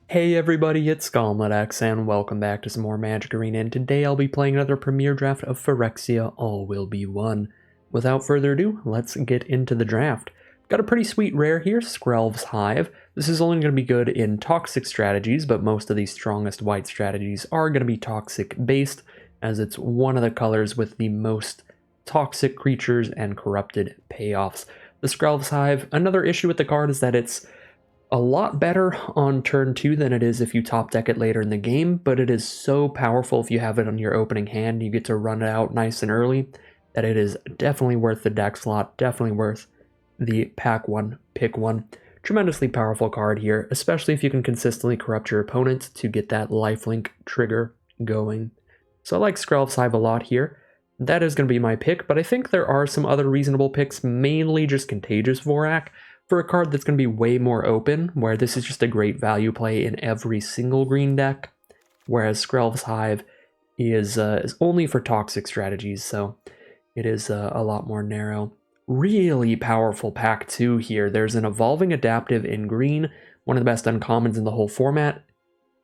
Hey everybody, it's ScomletX, and welcome back to some more Magic Arena, and today I'll be playing another Premier Draft of Phyrexia, All Will Be One. Without further ado, let's get into the draft. Got a pretty sweet rare here, Skrelv's Hive. This is only going to be good in toxic strategies, but most of the strongest white strategies are going to be toxic based, as it's one of the colors with the most toxic creatures and corrupted payoffs. The Skrelv's Hive, another issue with the card is that it's a lot better on turn 2 than it is if you top deck it later in the game, but it is so powerful if you have it on your opening hand. You get to run it out nice and early that it is definitely worth the deck slot, definitely worth the pack 1, pick 1. Tremendously powerful card here, especially if you can consistently corrupt your opponent to get that lifelink trigger going. So I like Skrelv's Hive a lot here. That is going to be my pick, but I think there are some other reasonable picks, mainly just Contagious Vorak, for a card that's going to be way more open, where this is just a great value play in every single green deck, whereas Skrelv's Hive is only for toxic strategies, so it is a lot more narrow. Really powerful pack 2 here. There's an Evolving Adaptive in green, one of the best uncommons in the whole format.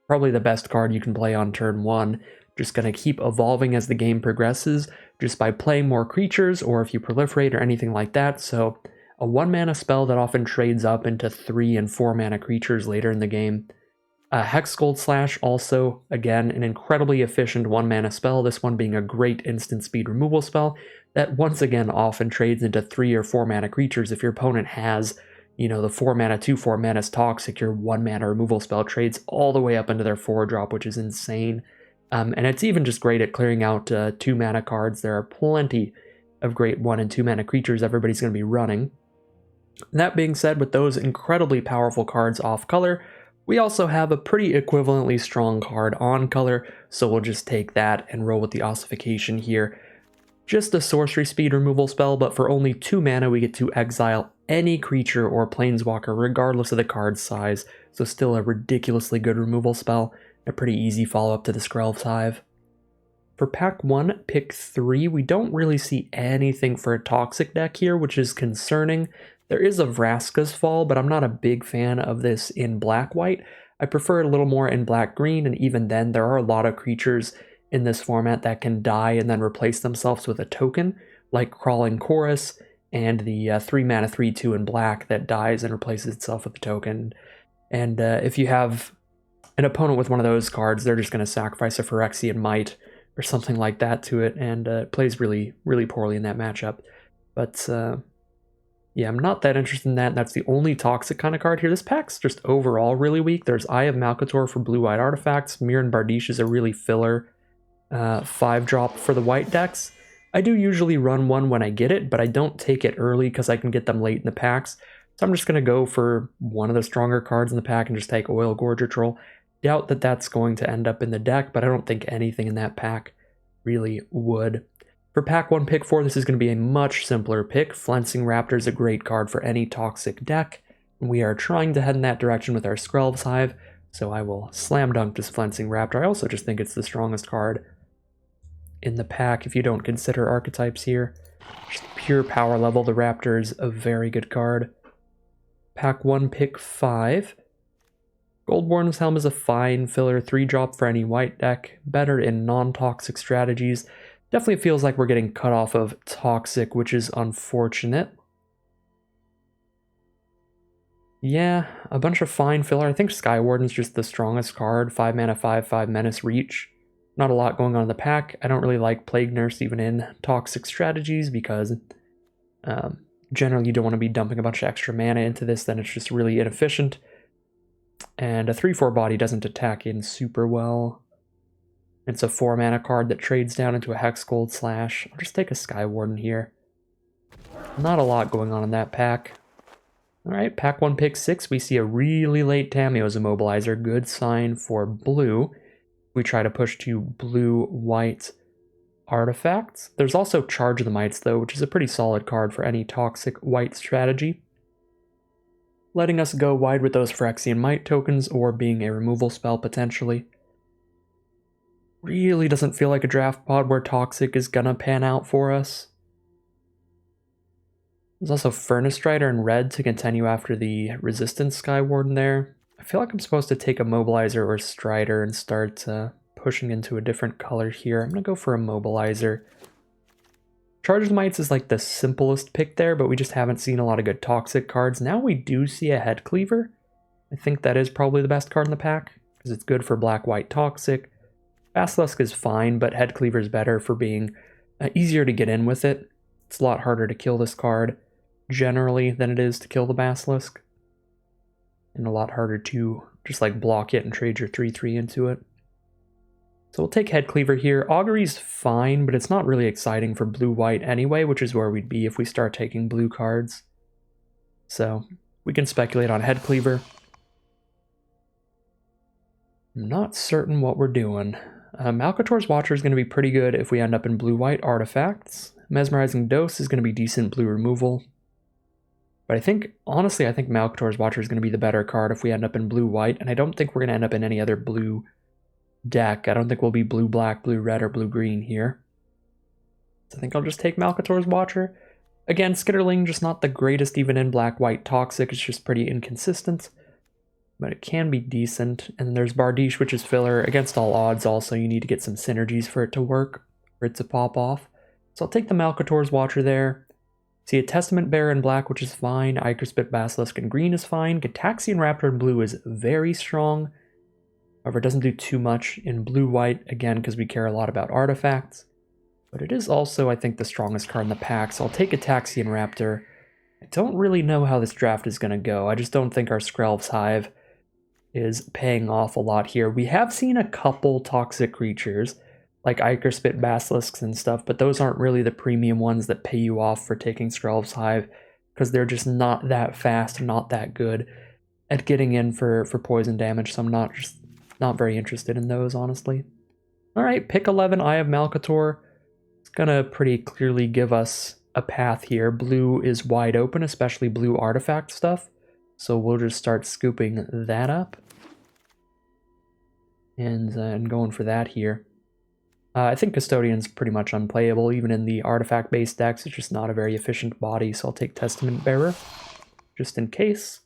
Probably the best card you can play on turn 1. Just going to keep evolving as the game progresses, just by playing more creatures, or if you proliferate or anything like that, so a 1-mana spell that often trades up into 3 and 4-mana creatures later in the game. Hexgold Slash, also, again, an incredibly efficient 1-mana spell, this one being a great instant speed removal spell that once again often trades into 3 or 4-mana creatures. If your opponent has, the 4-mana, 2/4 mana's toxic, your 1-mana removal spell trades all the way up into their 4-drop, which is insane. And it's even just great at clearing out 2-mana cards. There are plenty of great 1 and 2-mana creatures everybody's going to be running. That being said, with those incredibly powerful cards off color, we also have a pretty equivalently strong card on color, so we'll just take that and roll with the ossification here. Just a sorcery speed removal spell, but for only 2 mana we get to exile any creature or planeswalker regardless of the card's size, so still a ridiculously good removal spell, a pretty easy follow-up to the Skrelv's Hive. For pack 1, pick 3, we don't really see anything for a toxic deck here, which is concerning. There is a Vraska's Fall, but I'm not a big fan of this in black-white. I prefer it a little more in black-green, and even then, there are a lot of creatures in this format that can die and then replace themselves with a token, like Crawling Chorus, and the 3-mana 3/2 in black that dies and replaces itself with a token. And if you have an opponent with one of those cards, they're just going to sacrifice a Phyrexian Might or something like that to it, and it plays really, really poorly in that matchup. But yeah, I'm not that interested in that. That's the only toxic kind of card here. This pack's just overall really weak. There's Eye of Malcator for blue-white artifacts. Mirran Bardiche is a really filler 5-drop for the white decks. I do usually run one when I get it, but I don't take it early because I can get them late in the packs. So I'm just going to go for one of the stronger cards in the pack and just take Oil Gorger Troll. Doubt that that's going to end up in the deck, but I don't think anything in that pack really would. For pack 1, pick 4, this is going to be a much simpler pick. Flensing Raptor is a great card for any toxic deck. We are trying to head in that direction with our Skrelv's Hive, so I will slam dunk this Flensing Raptor. I also just think it's the strongest card in the pack if you don't consider archetypes here. Just pure power level, the Raptor is a very good card. Pack 1, pick 5. Goldborn's Helm is a fine filler 3-drop for any white deck, better in non-toxic strategies. Definitely feels like we're getting cut off of toxic, which is unfortunate. Yeah, a bunch of fine filler. I think Skywarden's just the strongest card. 5-mana 5/5 Menace Reach. Not a lot going on in the pack. I don't really like Plague Nurse even in toxic strategies because generally you don't want to be dumping a bunch of extra mana into this, then it's just really inefficient. And a 3/4 body doesn't attack in super well. It's a 4-mana card that trades down into a Hexgold Slash. I'll just take a Skywarden here. Not a lot going on in that pack. Alright, pack 1, pick 6. We see a really late Tamiyo's Immobilizer. Good sign for blue. We try to push to blue-white artifacts. There's also Charge of the Mites, though, which is a pretty solid card for any toxic white strategy, letting us go wide with those Phyrexian Might tokens or being a removal spell potentially. Really doesn't feel like a draft pod where toxic is gonna pan out for us. There's also Furnace Strider in red to continue after the Resistance Skywarden there. I feel like I'm supposed to take a Mobilizer or Strider and start pushing into a different color here. I'm going to go for a Mobilizer. Charged Mites is like the simplest pick there, but we just haven't seen a lot of good Toxic cards. Now we do see a Head Cleaver. I think that is probably the best card in the pack, because it's good for Black-White Toxic. Basilisk is fine, but Head Cleaver is better for being easier to get in with it. It's a lot harder to kill this card, generally, than it is to kill the Basilisk. And a lot harder to just like block it and trade your 3/3 into it. So we'll take Head Cleaver here. Augury's fine, but it's not really exciting for blue-white anyway, which is where we'd be if we start taking blue cards. So we can speculate on Head Cleaver. I'm not certain what we're doing. Malcator's Watcher is going to be pretty good if we end up in blue-white artifacts. Mesmerizing Dose is going to be decent blue removal. But I think, honestly, I think Malcator's Watcher is going to be the better card if we end up in blue-white, and I don't think we're going to end up in any other blue deck. I don't think we'll be blue-black, blue-red, or blue-green here. So I think I'll just take Malcator's Watcher. Again, Skitterling, just not the greatest even in Black-White Toxic. It's just pretty inconsistent, but it can be decent. And then there's Bardiche, which is filler. Against all odds, also, you need to get some synergies for it to work, for it to pop off. So I'll take the Malcator's Watcher there. See a Testament Bearer in black, which is fine. Ichorspit Basilisk in green is fine. Gitaxian Raptor in blue is very strong. However, it doesn't do too much in blue-white, again, because we care a lot about artifacts. But it is also, I think, the strongest card in the pack, so I'll take Gitaxian Raptor. I don't really know how this draft is going to go. I just don't think our Skrelv's Hive is paying off a lot here. We have seen a couple toxic creatures, like Ichorspit Basilisks and stuff, but those aren't really the premium ones that pay you off for taking Skrelv's Hive, because they're just not that fast, not that good at getting in for poison damage, so I'm not very interested in those, honestly. Alright, pick 11, Eye of Malcator. It's gonna pretty clearly give us a path here. Blue is wide open, especially blue artifact stuff, so we'll just start scooping that up. And going for that here. I think Custodian's pretty much unplayable, even in the artifact-based decks. It's just not a very efficient body, so I'll take Testament Bearer, just in case.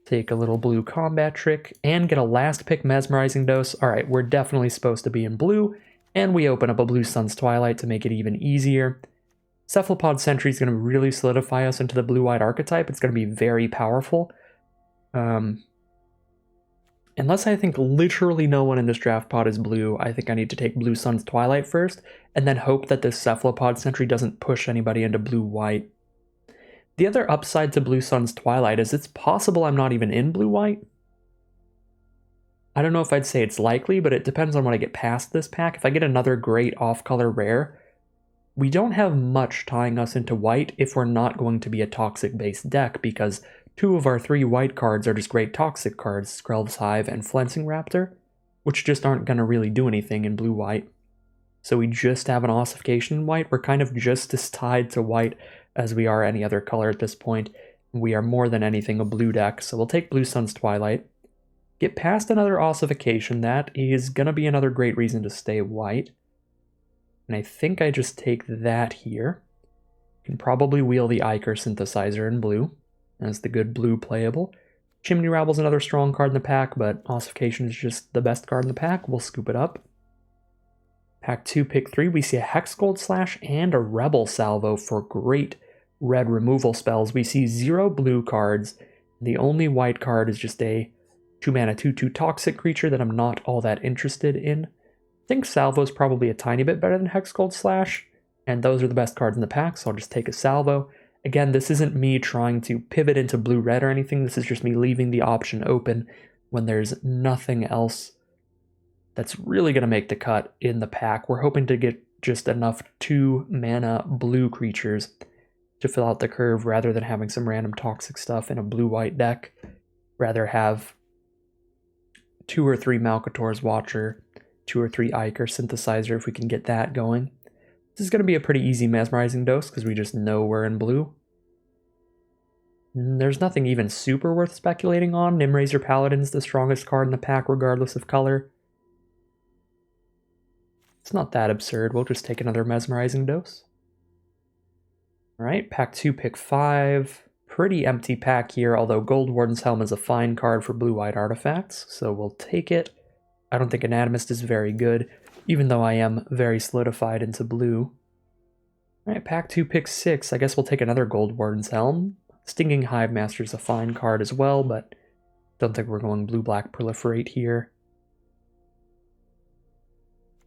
Take a little blue combat trick, and get a last pick Mesmerizing Dose. Alright, we're definitely supposed to be in blue, and we open up a Blue Sun's Twilight to make it even easier. Cephalopod Sentry is going to really solidify us into the blue-white archetype. It's going to be very powerful. Unless I think literally no one in this draft pod is blue, I think I need to take Blue Sun's Twilight first, and then hope that this Cephalopod Sentry doesn't push anybody into blue-white. The other upside to Blue Sun's Twilight is it's possible I'm not even in blue-white. I don't know if I'd say it's likely, but it depends on when I get past this pack. If I get another great off-color rare, we don't have much tying us into white if we're not going to be a toxic-based deck, because 2 of our 3 white cards are just great toxic cards, Skrelv's Hive and Flensing Raptor, which just aren't going to really do anything in blue-white. So we just have an ossification in white. We're kind of just as tied to white as we are any other color at this point. We are more than anything a blue deck, so we'll take Blue Sun's Twilight. Get past another ossification. That is going to be another great reason to stay white. And I think I just take that here. Can probably wheel the Ichor Synthesizer in blue as the good blue playable. Chimney Rabble's another strong card in the pack, but Ossification is just the best card in the pack. We'll scoop it up. Pack 2, pick 3, we see a Hexgold Slash and a Rebel Salvo for great red removal spells. We see 0 blue cards. The only white card is just a 2-mana 2/2 toxic creature that I'm not all that interested in. I think Salvo's probably a tiny bit better than Hexgold Slash, and those are the best cards in the pack, so I'll just take a Salvo. Again, this isn't me trying to pivot into blue-red or anything. This is just me leaving the option open when there's nothing else that's really going to make the cut in the pack. We're hoping to get just enough 2-mana blue creatures to fill out the curve rather than having some random toxic stuff in a blue-white deck. Rather have 2 or 3 Malcator's Watcher, 2 or 3 Ichor Synthesizer if we can get that going. This is going to be a pretty easy Mesmerizing Dose because we just know we're in blue. There's nothing even super worth speculating on. Nimrazer Paladin's the strongest card in the pack regardless of color. It's not that absurd. We'll just take another Mesmerizing Dose. Alright, pack 2, pick 5. pretty empty pack here, although Gold Warden's Helm is a fine card for blue-white artifacts, so we'll take it. I don't think Anatomist is very good, even though I am very solidified into blue. Alright, pack 2, pick 6. I guess we'll take another Gold Warden's Helm. Stinging Hive Master is a fine card as well, but don't think we're going blue-black Proliferate here.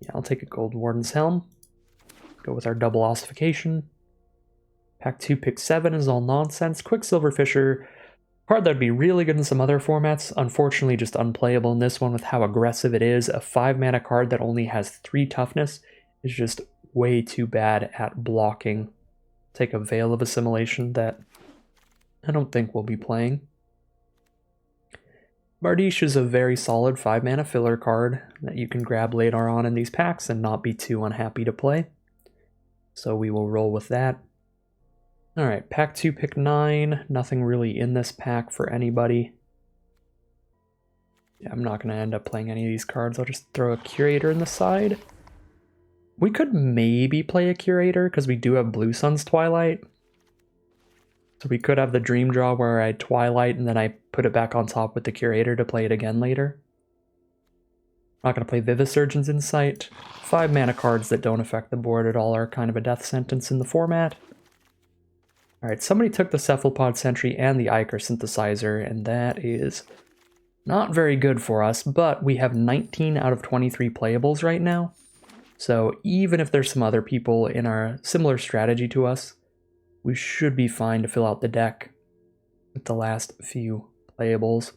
Yeah, I'll take a Gold Warden's Helm. Go with our double ossification. Pack 2, pick 7 is all nonsense. Quicksilver Fisher, card that would be really good in some other formats. Unfortunately, just unplayable in this one with how aggressive it is. A 5-mana card that only has 3 toughness is just way too bad at blocking. Take a Veil of Assimilation that I don't think we'll be playing. Bardiche is a very solid 5-mana filler card that you can grab later on in these packs and not be too unhappy to play. So we will roll with that. Alright, pack 2, pick 9. Nothing really in this pack for anybody. Yeah, I'm not going to end up playing any of these cards. I'll just throw a Curator in the side. We could maybe play a Curator, because we do have Blue Sun's Twilight. So we could have the Dream Draw where I Twilight and then I put it back on top with the Curator to play it again later. Not going to play Vivisurgeon's Insight. 5-mana cards that don't affect the board at all are kind of a death sentence in the format. Alright, somebody took the Cephalopod Sentry and the Ichor Synthesizer, and that is not very good for us, but we have 19 out of 23 playables right now. So even if there's some other people in our similar strategy to us, we should be fine to fill out the deck with the last few playables.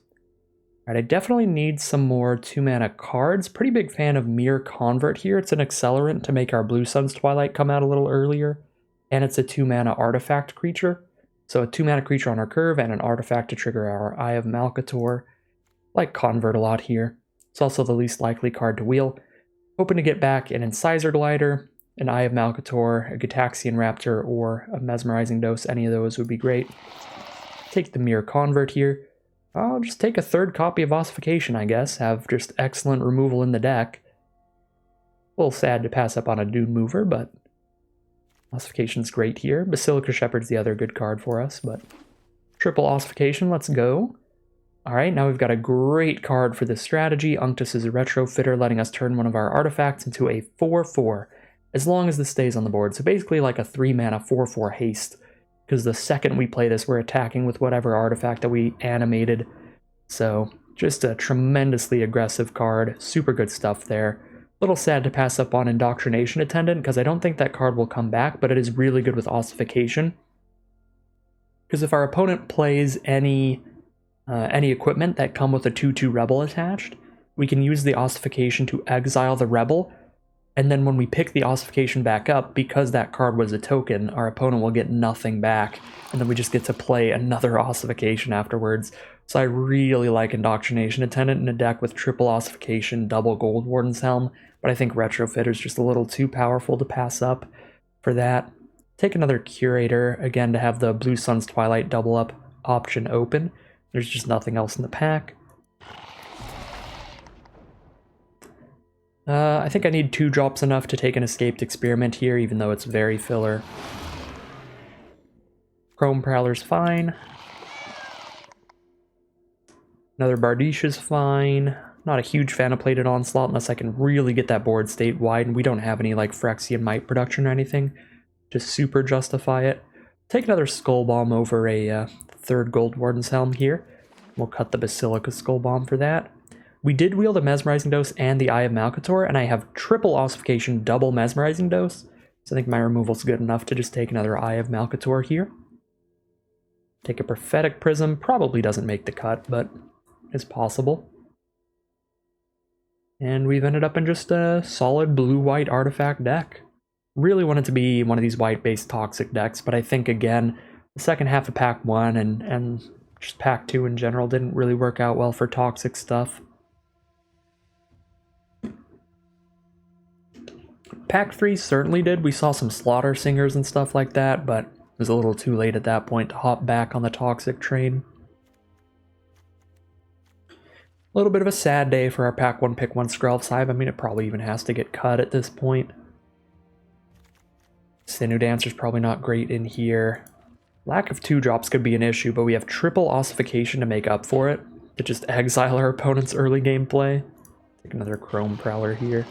Alright, I definitely need some more 2-mana cards. Pretty big fan of Mere Convert here. It's an accelerant to make our Blue Sun's Twilight come out a little earlier. And it's a 2-mana artifact creature. So a 2-mana creature on our curve and an artifact to trigger our Eye of Malcator. Like Convert a lot here. It's also the least likely card to wheel. Hoping to get back an Incisor Glider, an Eye of Malcator, a Gitaxian Raptor, or a Mesmerizing Dose. Any of those would be great. Take the Mere Convert here. I'll just take a 3rd copy of Ossification, I guess. Have just excellent removal in the deck. A little sad to pass up on a Dune Mover, but Ossification's great here. Basilica Shepherd's the other good card for us, but triple Ossification, let's go. Alright, now we've got a great card for this strategy. Unctus is a Retrofitter, letting us turn one of our artifacts into a 4/4, as long as this stays on the board. So basically like a 3-mana 4/4 haste, because the second we play this, we're attacking with whatever artifact that we animated. So just a tremendously aggressive card. Super good stuff there. Little sad to pass up on Indoctrination Attendant, because I don't think that card will come back, but it is really good with Ossification. Because if our opponent plays any equipment that come with a 2/2 Rebel attached, we can use the Ossification to exile the Rebel, and then when we pick the Ossification back up, because that card was a token, our opponent will get nothing back, and then we just get to play another Ossification afterwards. So I really like Indoctrination Attendant in a deck with triple Ossification, double Gold Warden's Helm, but I think Retrofitter's just a little too powerful to pass up for that. Take another Curator, again to have the Blue Sun's Twilight double up option open. There's just nothing else in the pack. I think I need 2 drops enough to take an Escaped Experiment here, even though it's very filler. Chrome Prowler's fine. Another Bardiche is fine. Not a huge fan of Plated Onslaught unless I can really get that board state wide, and we don't have any like Phyrexian Might production or anything to super justify it. Take another Skull Bomb over a 3rd Gold Warden's Helm here. We'll cut the Basilica Skull Bomb for that. We did wheel the Mesmerizing Dose and the Eye of Malcator, and I have triple Ossification, double Mesmerizing Dose, so I think my removal's good enough to just take another Eye of Malcator here. Take a Prophetic Prism, probably doesn't make the cut, but it's possible. And we've ended up in just a solid blue-white artifact deck. Really wanted to be one of these white-based toxic decks, but I think, again, the second half of Pack 1 and just Pack 2 in general didn't really work out well for toxic stuff. Pack 3 certainly did. We saw some Slaughter Singers and stuff like that, but it was a little too late at that point to hop back on the toxic train. A little bit of a sad day for our Pack 1 Pick 1 Skrelv's Hive. I mean, it probably even has to get cut at this point. Sinew Dancer's probably not great in here. Lack of 2-drops could be an issue, but we have triple ossification to make up for it. To just exile our opponent's early game play. Take another Chrome Prowler here.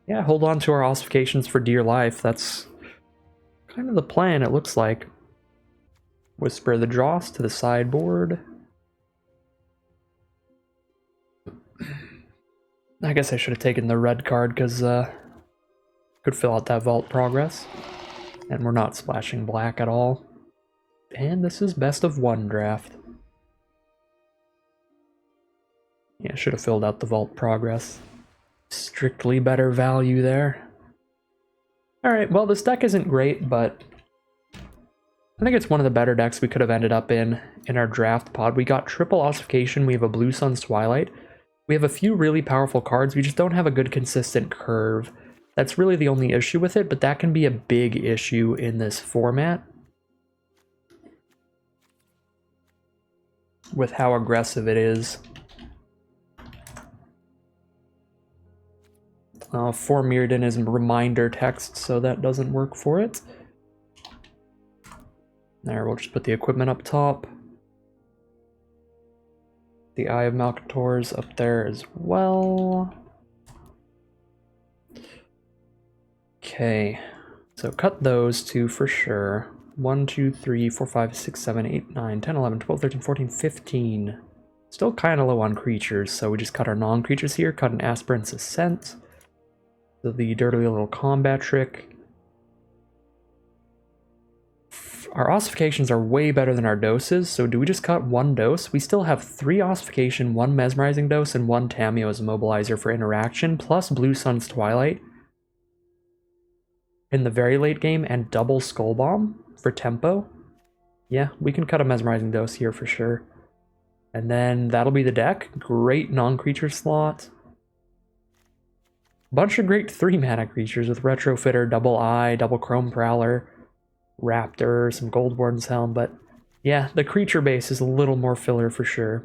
Yeah, hold on to our ossifications for dear life. That's kind of the plan, it looks like. Whisper the Dross to the sideboard. I guess I should have taken the red card because could fill out that Vault Progress. And we're not splashing black at all. And this is best of 1 draft. Yeah, should have filled out the Vault Progress. Strictly better value there. Alright, well this deck isn't great, but I think it's one of the better decks we could have ended up in our draft pod. We got triple ossification, we have a Blue Sun's Twilight. We have a few really powerful cards, we just don't have a good consistent curve. That's really the only issue with it, but that can be a big issue in this format. With how aggressive it is. For Mirrodin is reminder text, so that doesn't work for it. There, we'll just put the equipment up top. The Eye of Malcator's up there as well. Okay, so cut those two for sure. 1, 2, 3, 4, 5, 6, 7, 8, 9, 10, 11, 12, 13, 14, 15. Still kind of low on creatures, so we just cut our non-creatures here. Cut an Aspirant's Ascent. So the dirty little combat trick. Our ossifications are way better than our doses, so do we just cut 1 dose? We still have 3 ossification, 1 mesmerizing dose, and 1 Tamiyo as immobilizer for interaction, plus Blue Sun's Twilight in the very late game, and double Skull Bomb for tempo. Yeah, we can cut a mesmerizing dose here for sure. And then that'll be the deck. Great non-creature slot. Bunch of great 3-mana creatures with Retrofitter, Double Eye, Double Chrome Prowler, Raptor, some Gold Warden's Helm, but yeah, the creature base is a little more filler for sure.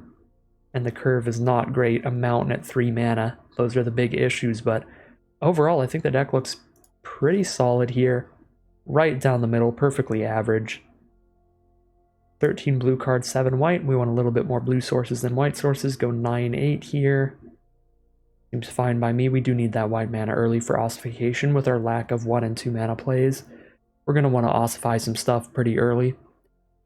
And the curve is not great, a mountain at 3 mana. Those are the big issues, but overall I think the deck looks pretty solid here. Right down the middle, perfectly average. 13 blue cards, 7 white. We want a little bit more blue sources than white sources. Go 9-8 here. Seems fine by me. We do need that white mana early for ossification with our lack of 1 and 2 mana plays. We're going to want to ossify some stuff pretty early.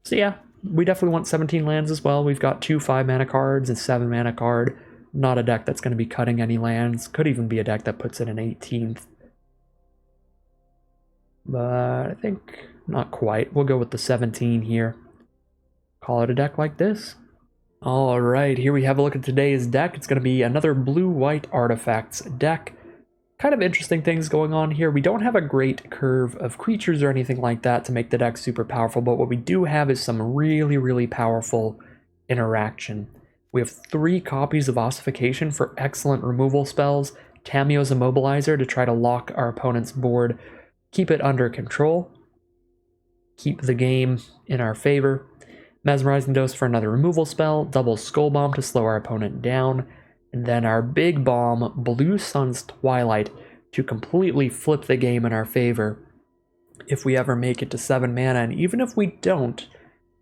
So yeah, we definitely want 17 lands as well. We've got 2 5-mana cards and 7-mana card. Not a deck that's going to be cutting any lands. Could even be a deck that puts in an 18th. But I think not quite. We'll go with the 17 here. Call it a deck like this. Alright, here we have a look at today's deck. It's going to be another blue-white artifacts deck. Kind of interesting things going on here. We don't have a great curve of creatures or anything like that to make the deck super powerful, but what we do have is some really, really powerful interaction. We have 3 copies of Ossification for excellent removal spells, Tamiyo's Immobilizer to try to lock our opponent's board, keep it under control, keep the game in our favor, Mesmerizing Dose for another removal spell, double Skull Bomb to slow our opponent down, and then our big bomb, Blue Sun's Twilight, to completely flip the game in our favor if we ever make it to 7 mana, and even if we don't,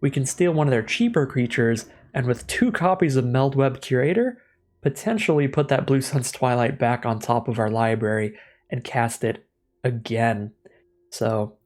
we can steal one of their cheaper creatures, and with 2 copies of Meldweb Curator, potentially put that Blue Sun's Twilight back on top of our library and cast it again. So,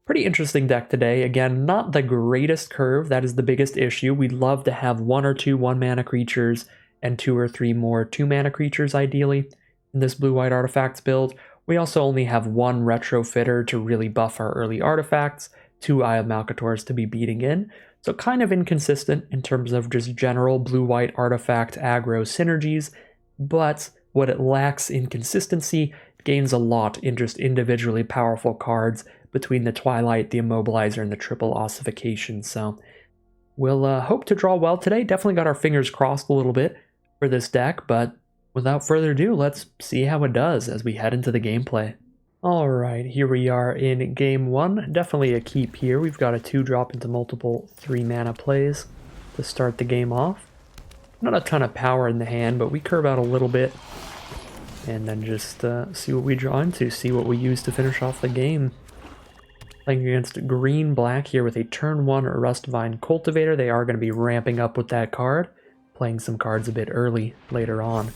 pretty interesting deck today. Again, not the greatest curve, that is the biggest issue. We'd love to have 1 or 2 1-mana creatures and 2 or 3 more 2-mana creatures ideally in this blue-white artifacts build. We also only have 1 Retrofitter to really buff our early artifacts, 2 Eye of Malcator's to be beating in, so kind of inconsistent in terms of just general blue-white artifact aggro synergies, but what it lacks in consistency gains a lot in just individually powerful cards between the Twilight, the Immobilizer, and the triple ossification, so we'll hope to draw well today. Definitely got our fingers crossed a little bit for this deck, but without further ado, let's see how it does as we head into the gameplay. Alright, here we are in game 1. Definitely a keep here. We've got a 2-drop into multiple 3-mana plays to start the game off. Not a ton of power in the hand, but we curve out a little bit and then just see what we draw into, see what we use to finish off the game. Playing against green-black here with a turn 1 Rustvine Cultivator. They are going to be ramping up with that card, playing some cards a bit early later on.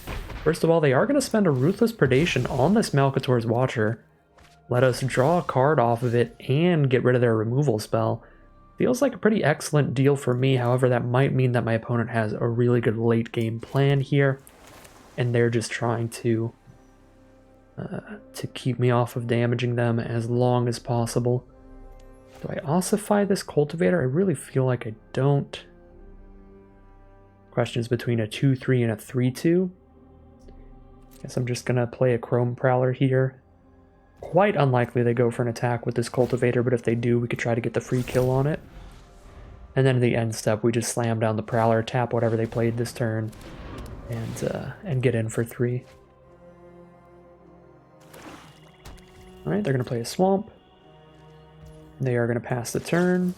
First of all, they are going to spend a Ruthless Predation on this Malcator's Watcher. Let us draw a card off of it and get rid of their removal spell. Feels like a pretty excellent deal for me. However, that might mean that my opponent has a really good late game plan here, and they're just trying to keep me off of damaging them as long as possible. Do I ossify this Cultivator? I really feel like I don't. Questions between a 2-3 and a 3-2. Guess I'm just gonna play a Chrome Prowler here. Quite unlikely they go for an attack with this Cultivator, but if they do, we could try to get the free kill on it. And then in the end step, we just slam down the Prowler, tap whatever they played this turn, and get in for 3. Alright, they're gonna play a Swamp. They are going to pass the turn.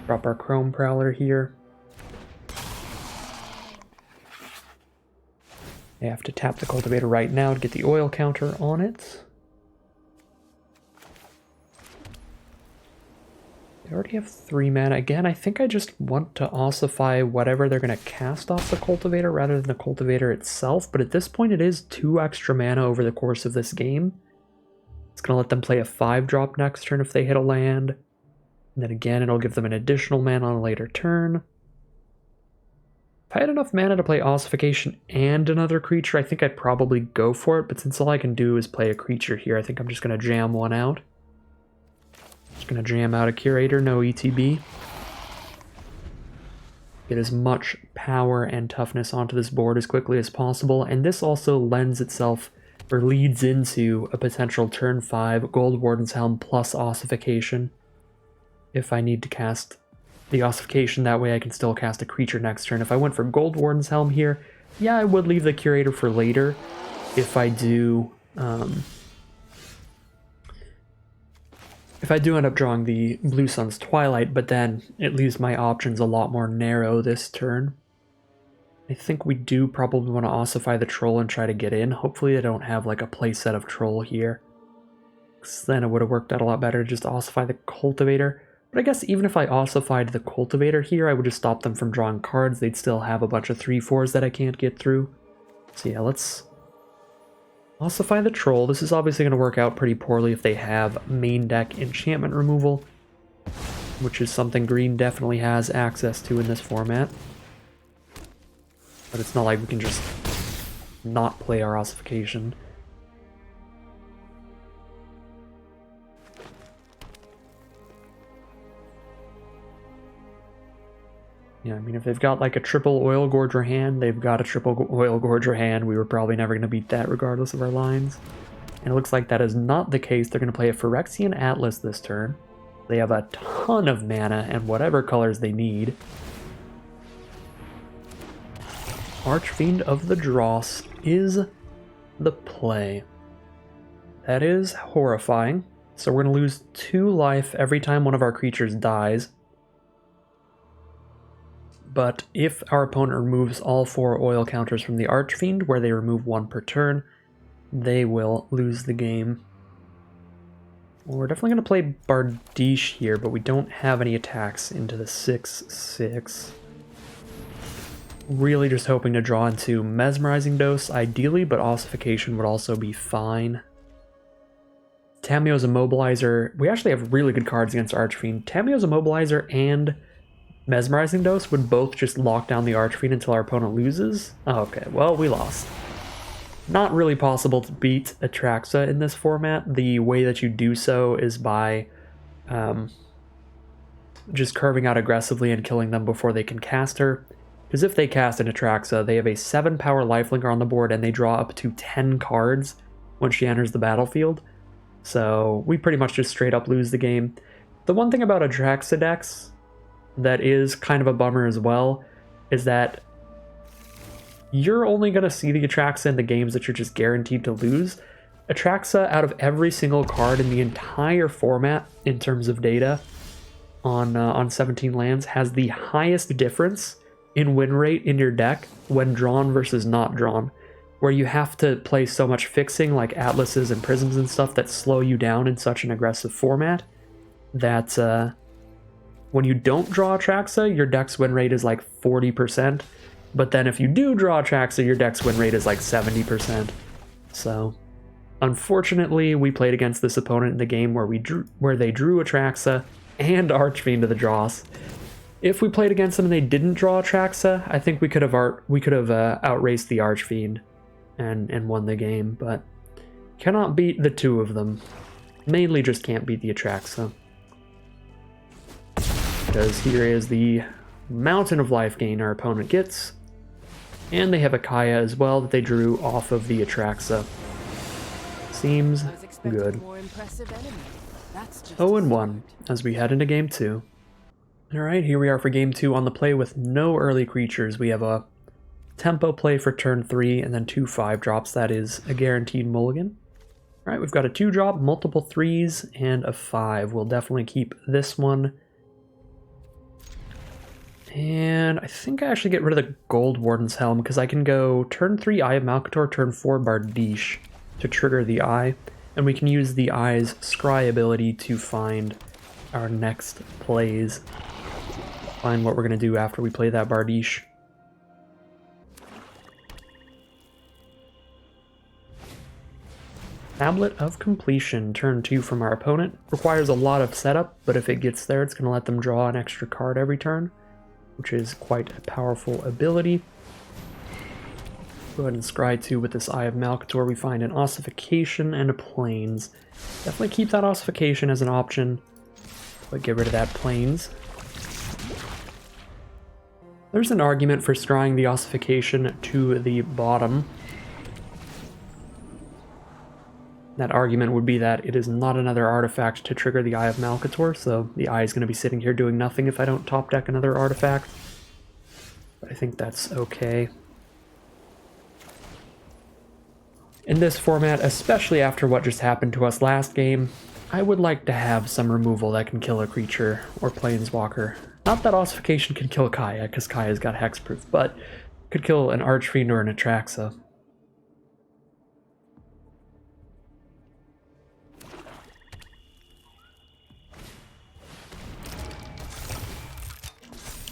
Drop our Chrome Prowler here. They have to tap the Cultivator right now to get the oil counter on it. They already have 3 mana. Again, I think I just want to ossify whatever they're going to cast off the Cultivator rather than the Cultivator itself, but at this point it is 2 extra mana over the course of this game. It's going to let them play a 5-drop next turn if they hit a land. And then again, it'll give them an additional mana on a later turn. If I had enough mana to play Ossification and another creature, I think I'd probably go for it. But since all I can do is play a creature here, I think I'm just going to jam one out. Just going to jam out a Curator, no ETB. Get as much power and toughness onto this board as quickly as possible. And this also lends itself, or leads into, a potential turn 5 Gold Warden's Helm plus Ossification. If I need to cast the Ossification, that way I can still cast a creature next turn. If I went for Gold Warden's Helm here, yeah, I would leave the Curator for later. If I do end up drawing the Blue Sun's Twilight, but then it leaves my options a lot more narrow this turn. I think we do probably want to ossify the Troll and try to get in. Hopefully I don't have like a playset of Troll here, because then it would have worked out a lot better to just ossify the Cultivator. But I guess even if I ossified the Cultivator here, I would just stop them from drawing cards. They'd still have a bunch of 3/4s that I can't get through. So yeah, let's ossify the Troll. This is obviously going to work out pretty poorly if they have main deck enchantment removal, which is something green definitely has access to in this format. But it's not like we can just not play our Ossification. Yeah, I mean, if they've got like a triple Oil Gorger hand, they've got a triple Oil Gorger hand. We were probably never going to beat that regardless of our lines. And it looks like that is not the case. They're going to play a Phyrexian Atlas this turn. They have a ton of mana and whatever colors they need. Archfiend of the Dross is the play. That is horrifying. So we're going to lose 2 life every time one of our creatures dies. But if our opponent removes all 4 oil counters from the Archfiend, where they remove 1 per turn, they will lose the game. We're definitely going to play Bardiche here, but we don't have any attacks into the 6/6. Really just hoping to draw into Mesmerizing Dose, ideally, but Ossification would also be fine. Tamiyo's Immobilizer. We actually have really good cards against Archfiend. Tamiyo's Immobilizer and Mesmerizing Dose would both just lock down the Archfiend until our opponent loses. Oh, okay, well, we lost. Not really possible to beat Atraxa in this format. The way that you do so is by just curving out aggressively and killing them before they can cast her. Because if they cast an Atraxa, they have a 7-power lifelinker on the board and they draw up to 10 cards when she enters the battlefield. So we pretty much just straight up lose the game. The one thing about Atraxa decks that is kind of a bummer as well is that you're only going to see the Atraxa in the games that you're just guaranteed to lose. Atraxa, out of every single card in the entire format in terms of data on 17 lands, has the highest difference in win rate in your deck when drawn versus not drawn, where you have to play so much fixing like Atlases and Prisms and stuff that slow you down in such an aggressive format. that when you don't draw Atraxa, your deck's win rate is like 40%. But then if you do draw Atraxa, your deck's win rate is like 70%. So unfortunately, we played against this opponent in the game where they drew Atraxa and Archfiend to the draws. If we played against them and they didn't draw Atraxa, I think we could have outraced the Archfiend and won the game, but cannot beat the two of them. Mainly just can't beat the Atraxa. Because here is the Mountain of Life gain our opponent gets. And they have a Kaya as well that they drew off of the Atraxa. Seems good. 0-1 as we head into game 2. Alright, here we are for game 2 on the play with no early creatures. We have a tempo play for turn 3 and then 2 5-drops. That is a guaranteed mulligan. Alright, we've got a 2-drop, multiple 3s, and a 5. We'll definitely keep this one. And I think I actually get rid of the Gold Warden's Helm because I can go turn 3 Eye of Malcator, turn 4 Bardiche to trigger the Eye. And we can use the Eye's Scry ability to find our next plays. Find what we're going to do after we play that Bardiche. Tablet of Completion, turn 2 from our opponent. Requires a lot of setup, but if it gets there, it's going to let them draw an extra card every turn, which is quite a powerful ability. Go ahead and scry 2 with this Eye of Malcator. We find an Ossification and a Plains. Definitely keep that Ossification as an option, but get rid of that Plains. There's an argument for scrying the Ossification to the bottom. That argument would be that it is not another artifact to trigger the Eye of Malcator, so the Eye is going to be sitting here doing nothing if I don't top deck another artifact. But I think that's okay. In this format, especially after what just happened to us last game, I would like to have some removal that can kill a creature or planeswalker. Not that Ossification can kill Kaya, because Kaya's got hexproof, but could kill an Archfiend or an Atraxa.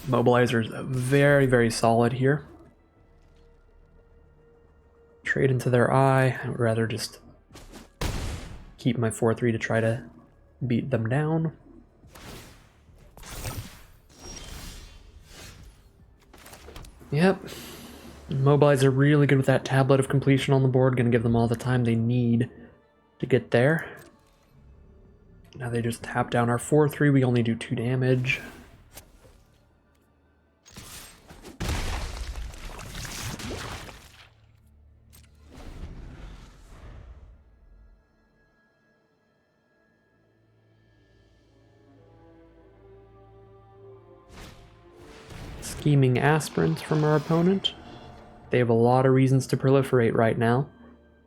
Mobilizer's very, very solid here. Trade into their Eye. I would rather just keep my 4-3 to try to beat them down. Yep. Mobilizer really good with that Tablet of Completion on the board. Gonna give them all the time they need to get there. Now they just tap down our 4-3. We only do 2 damage. Scheming Aspirant from our opponent. They have a lot of reasons to proliferate right now.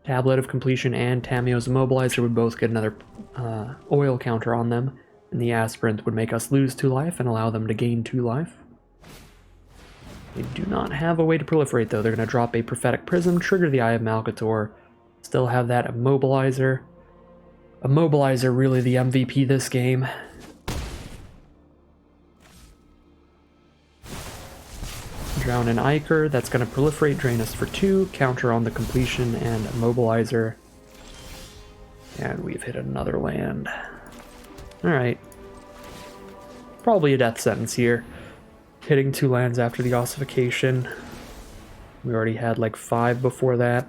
Tablet of Completion and Tamiyo's Immobilizer would both get another oil counter on them, and the Aspirant would make us lose 2 life and allow them to gain 2 life. They do not have a way to proliferate though. They're going to drop a Prophetic Prism, trigger the Eye of Malcator, still have that Immobilizer. Immobilizer really the MVP this game. Drown an Iker, that's going to proliferate, drain us for 2, counter on the Completion and Immobilizer. And we've hit another land. Alright. Probably a death sentence here. Hitting 2 lands after the Ossification. We already had like 5 before that.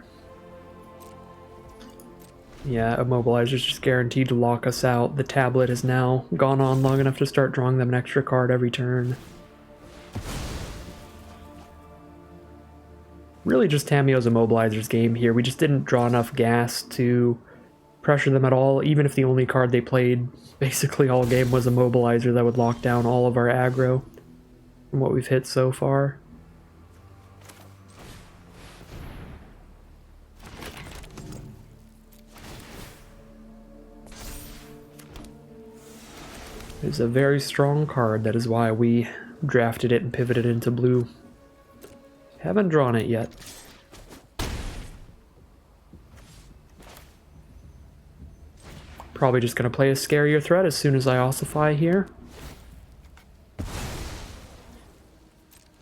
Yeah, Immobilizer's just guaranteed to lock us out. The Tablet has now gone on long enough to start drawing them an extra card every turn. Really just Tamiyo's Immobilizer's game here. We just didn't draw enough gas to pressure them at all, even if the only card they played basically all game was Immobilizer that would lock down all of our aggro from what we've hit so far. It's a very strong card, that is why we drafted it and pivoted into blue. Haven't drawn it yet. probably just going to play a scarier threat as soon as I ossify here.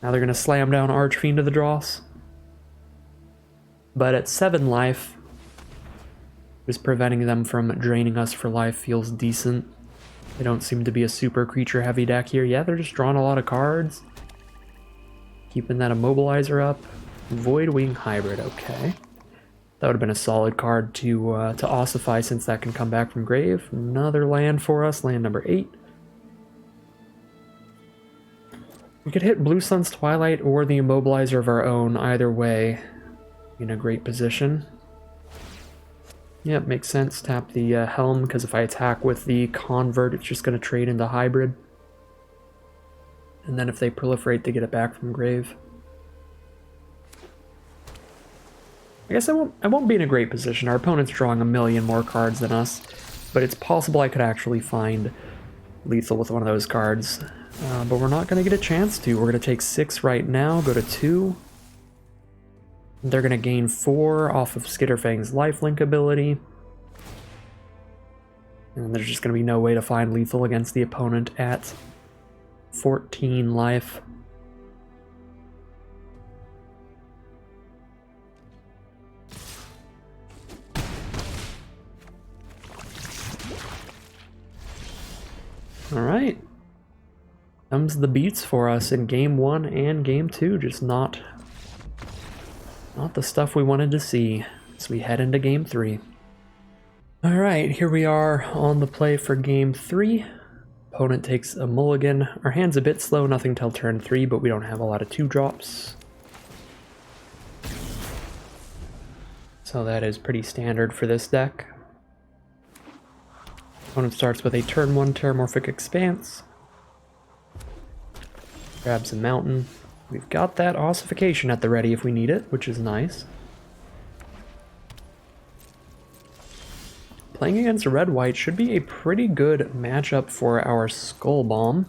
Now they're going to slam down Archfiend to the draws. But at 7 life, just preventing them from draining us for life feels decent. They don't seem to be a super creature heavy deck here. Yeah, they're just drawing a lot of cards. Keeping that Immobilizer up. Voidwing Hybrid, okay. That would have been a solid card to ossify since that can come back from grave. Another land for us, land number 8. We could hit Blue Sun's Twilight or the Immobilizer of our own, either way. In a great position. Yep, makes sense. Tap the Helm, because if I attack with the Convert, it's just going to trade into Hybrid. And then if they proliferate, they get it back from grave. I guess I won't be in a great position. Our opponent's drawing a million more cards than us, but it's possible I could actually find lethal with one of those cards. But we're not going to get a chance to. We're going to take 6 right now, go to 2. They're going to gain 4 off of Skitterfang's lifelink ability. And there's just going to be no way to find lethal against the opponent at 14 life. Alright. Comes the beats for us in game 1 and game 2, just not the stuff we wanted to see as we head into game 3. Alright, here we are on the play for game 3. Opponent takes a mulligan. Our hand's a bit slow, nothing till turn 3, but we don't have a lot of 2-drops. So that is pretty standard for this deck. Opponent starts with a turn 1 Terramorphic Expanse. Grabs a mountain. We've got that ossification at the ready if we need it, which is nice. Playing against red-white should be a pretty good matchup for our Skull Bomb.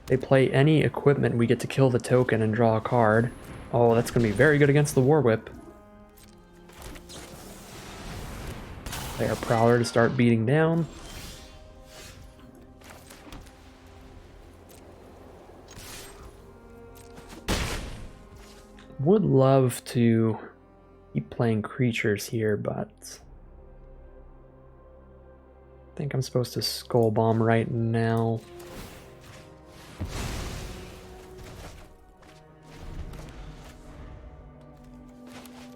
They play any equipment, we get to kill the token and draw a card. Oh, that's going to be very good against the War Whip. Play our Prowler to start beating down. Would love to keep playing creatures here, but I think I'm supposed to Skull Bomb right now.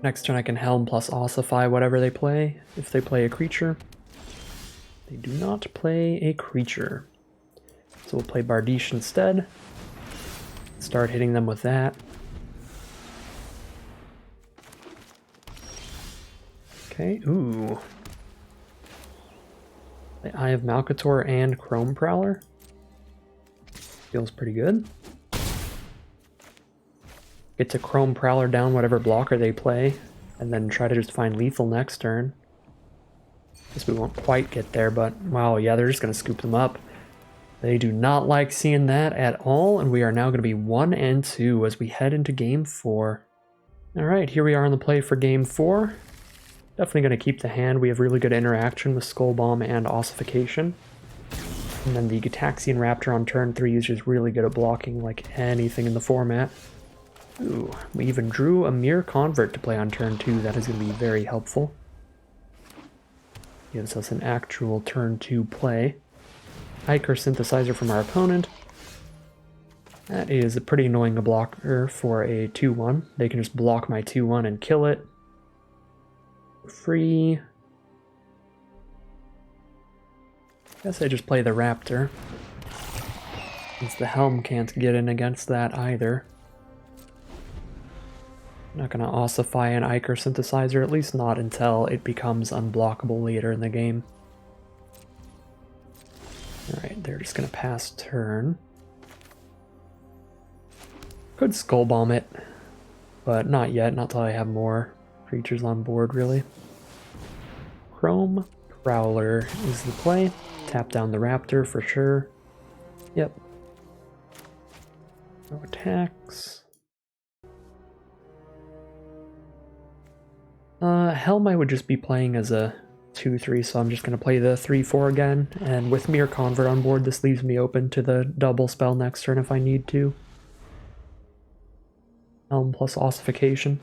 Next turn I can Helm plus Ossify whatever they play, if they play a creature. They do not play a creature. So we'll play Bardiche instead. Start hitting them with that. Okay, ooh. The Eye of Malcator and Chrome Prowler. Feels pretty good. Get to Chrome Prowler down whatever blocker they play, and then try to just find lethal next turn. Guess we won't quite get there, but wow, yeah, they're just going to scoop them up. They do not like seeing that at all, and we are now going to be 1 and 2 as we head into game 4. Alright, here we are on the play for game 4. Definitely going to keep the hand. We have really good interaction with Skull Bomb and Ossification. And then the Gitaxian Raptor on turn 3 is just really good at blocking like anything in the format. Ooh, we even drew a Mirror Convert to play on turn 2. That is going to be very helpful. Gives us an actual turn 2 play. Ichor Synthesizer from our opponent. That is a pretty annoying blocker for a 2-1. They can just block my 2-1 and kill it. Free. Guess I just play the Raptor, since the Helm can't get in against that either. Not gonna ossify an Ichor Synthesizer, at least not until it becomes unblockable later in the game. Alright, they're just gonna pass turn. Could Skull Bomb it, but not yet, not till I have more creatures on board, really. Chrome Prowler is the play. Tap down the Raptor for sure. Yep. No attacks. Helm I would just be playing as a 2/3, so I'm just going to play the 3/4 again. And with Mirror Convert on board, this leaves me open to the double spell next turn if I need to. Helm plus Ossification.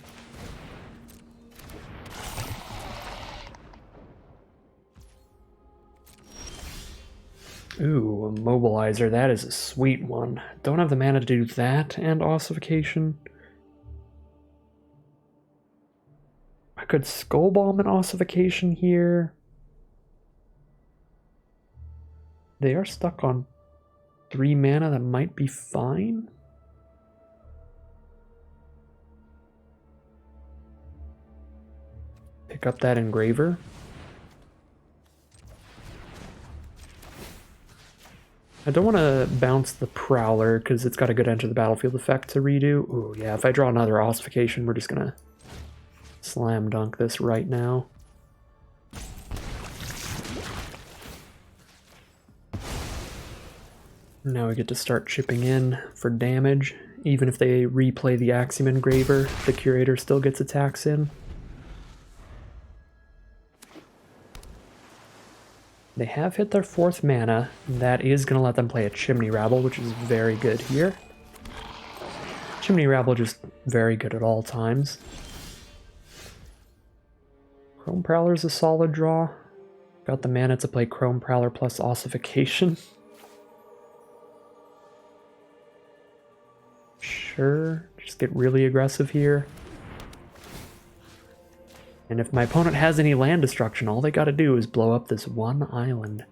Ooh, Immobilizer, that is a sweet one. Don't have the mana to do that and Ossification. I could Skull Bomb and Ossification here. They are stuck on 3 mana, that might be fine. Pick up that Engraver. I don't want to bounce the Prowler because it's got a good enter the battlefield effect to redo. Ooh, yeah, if I draw another Ossification, we're just going to slam dunk this right now. Now we get to start chipping in for damage. Even if they replay the Axiom Engraver, the Curator still gets attacks in. They have hit their 4th mana, and that is going to let them play a Chimney Rabble, which is very good here. Chimney Rabble just very good at all times. Chrome Prowler is a solid draw. Got the mana to play Chrome Prowler plus Ossification. Sure, just get really aggressive here. And if my opponent has any land destruction, all they gotta do is blow up this one island.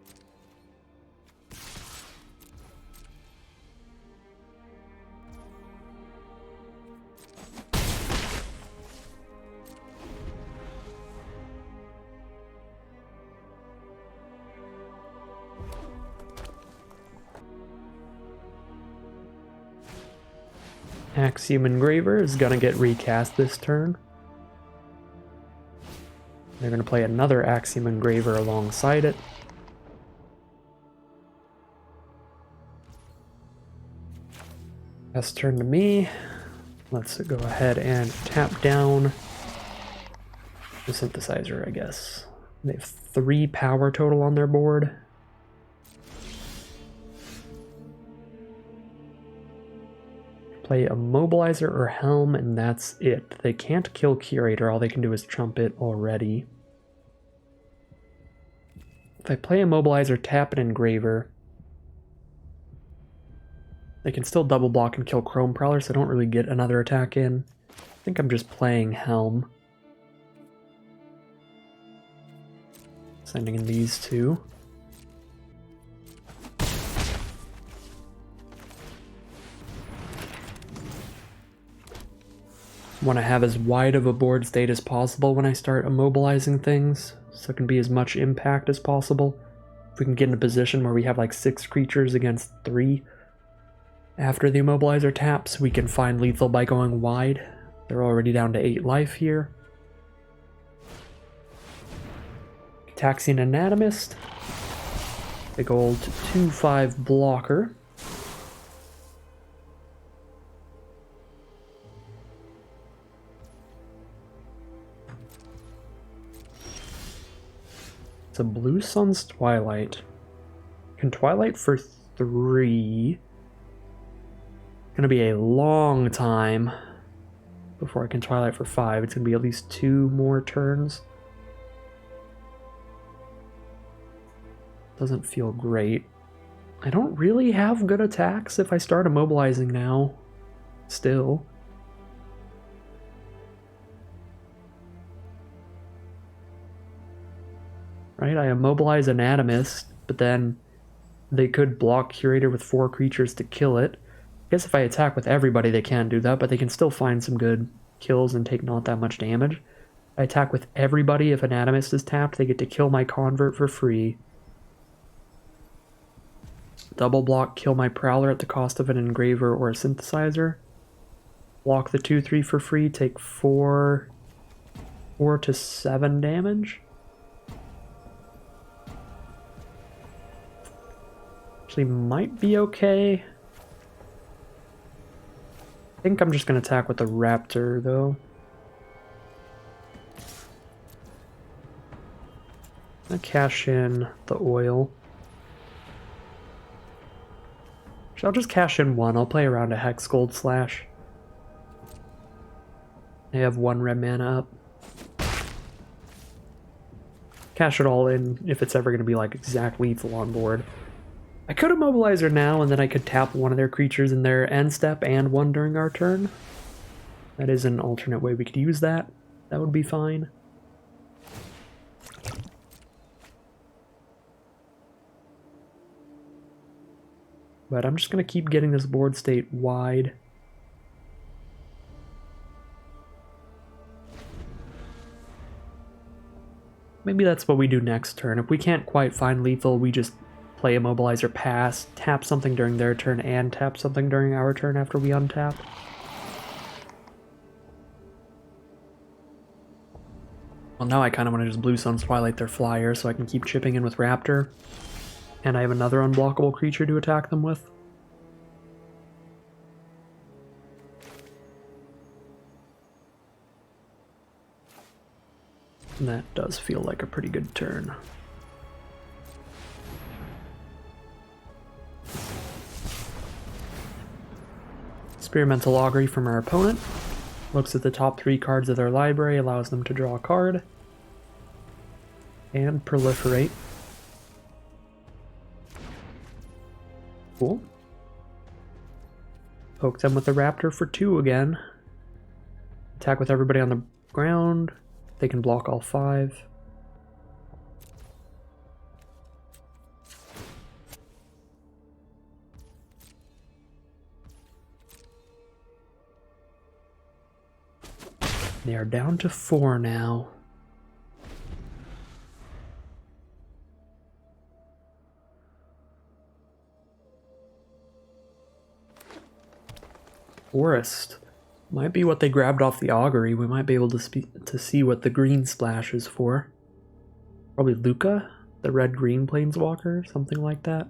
Axiom Engraver is gonna get recast this turn. They're going to play another Axiom Engraver alongside it. Best turn to me. Let's go ahead and tap down the Synthesizer, I guess. They have 3 power total on their board. Play Immobilizer or Helm, and that's it. They can't kill Curator, all they can do is Trumpet already. If I play Immobilizer, tap an Engraver, they can still double block and kill Chrome Prowler, so I don't really get another attack in. I think I'm just playing Helm. Sending in these 2. Want to have as wide of a board state as possible when I start immobilizing things, so it can be as much impact as possible. If we can get in a position where we have like 6 creatures against 3 after the immobilizer taps, we can find lethal by going wide. They're already down to 8 life here. Taxian Anatomist. Big old 2/5 blocker. It's a Blue Sun's Twilight. Can Twilight for 3. Gonna be a long time before I can Twilight for 5. It's gonna be at least 2 more turns. Doesn't feel great. I don't really have good attacks if I start immobilizing now. Still. Right, I immobilize Anatomist, but then they could block Curator with 4 creatures to kill it. I guess if I attack with everybody they can't do that, but they can still find some good kills and take not that much damage. I attack with everybody. If Anatomist is tapped, they get to kill my Convert for free. Double block, kill my Prowler at the cost of an Engraver or a Synthesizer. Block the 2/3 for free, take 4 to 7 damage. Actually might be okay. I think I'm just going to attack with the Raptor, though. I'll cash in the oil. I'll just cash in one. I'll play around a Hex Gold Slash. I have 1 red mana up. Cash it all in if it's ever going to be like exact lethal on board. I could immobilize her now and then I could tap one of their creatures in their end step and one during our turn. That is an alternate way we could use that. That would be fine. But I'm just going to keep getting this board state wide. Maybe that's what we do next turn. If we can't quite find lethal, we just play Immobilizer pass, tap something during their turn, and tap something during our turn after we untap. Well, now I kind of want to just Bluestone's Twilight their flyer so I can keep chipping in with Raptor. And I have another unblockable creature to attack them with. And that does feel like a pretty good turn. Experimental Augury from our opponent. Looks at the top 3 cards of their library, allows them to draw a card. And Proliferate. Cool. Poke them with the Raptor for 2 again. Attack with everybody on the ground. They can block all 5. They are down to 4 now. Forest. Might be what they grabbed off the Augury. We might be able to see what the green splash is for. Probably Luca, the red-green planeswalker, something like that.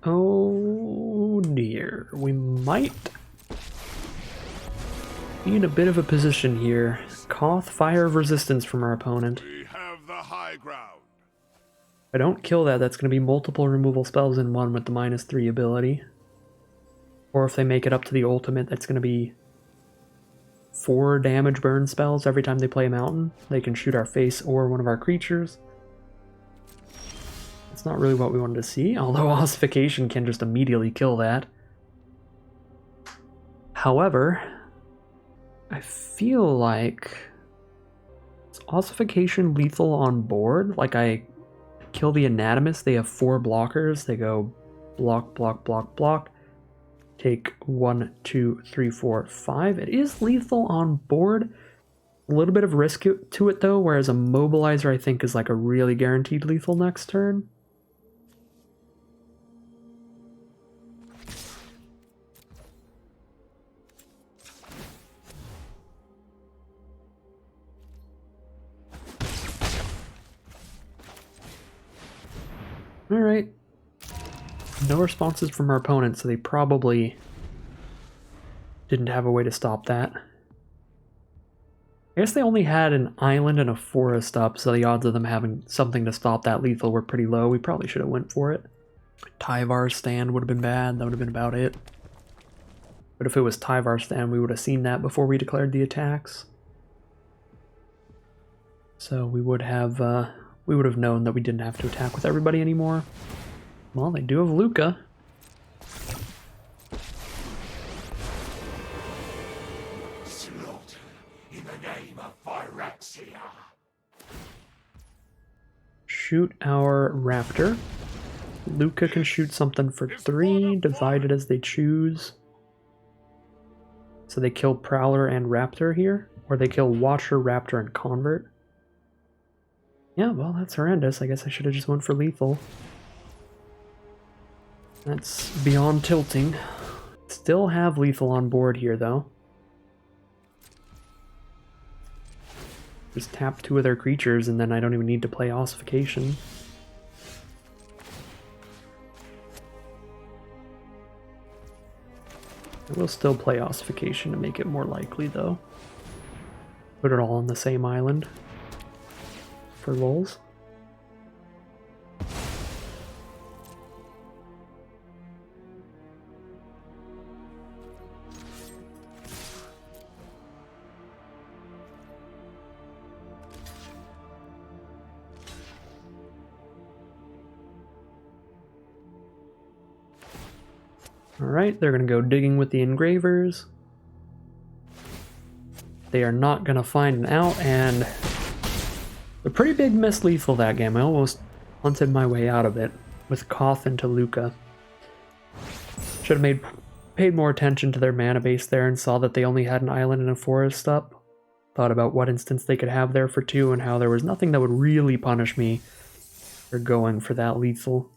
Oh dear, we might be in a bit of a position here. Koth, Fire of Resistance from our opponent. We have the high ground. If I don't kill that, that's going to be multiple removal spells in one with the -3 ability. Or if they make it up to the ultimate, that's going to be 4 damage burn spells every time they play a mountain. They can shoot our face or one of our creatures. It's not really what we wanted to see, although Ossification can just immediately kill that. However, I feel like... is Ossification lethal on board? Like I kill the Anatomist, they have 4 blockers. They go block, block, block, block. Take 1, 2, 3, 4, 5. It is lethal on board. A little bit of risk to it though, whereas a Mobilizer I think is like a really guaranteed lethal next turn. Alright. No responses from our opponent, so they probably didn't have a way to stop that. I guess they only had an island and a forest up, so the odds of them having something to stop that lethal were pretty low. We probably should have went for it. Tyvar's Stand would have been bad. That would have been about it. But if it was Tyvar's Stand, we would have seen that before we declared the attacks. So we would have known that we didn't have to attack with everybody anymore. Well, they do have Luca. Slaughter in the name of Phyrexia. Shoot our Raptor. Luca can shoot something for 3, divided as they choose. So they kill Prowler and Raptor here, or they kill Watcher, Raptor, and Convert. Yeah, well, that's horrendous. I guess I should have just went for lethal. That's beyond tilting. Still have lethal on board here, though. Just tap 2 of their creatures, and then I don't even need to play Ossification. I will still play Ossification to make it more likely, though. Put it all on the same island for lulz. Alright, they're going to go digging with the engravers. They are not going to find an out, and a pretty big miss lethal that game. I almost hunted my way out of it with Koth and Toluca. Should have paid more attention to their mana base there and saw that they only had an island and a forest up. Thought about what instance they could have there for 2 and how there was nothing that would really punish me for going for that lethal.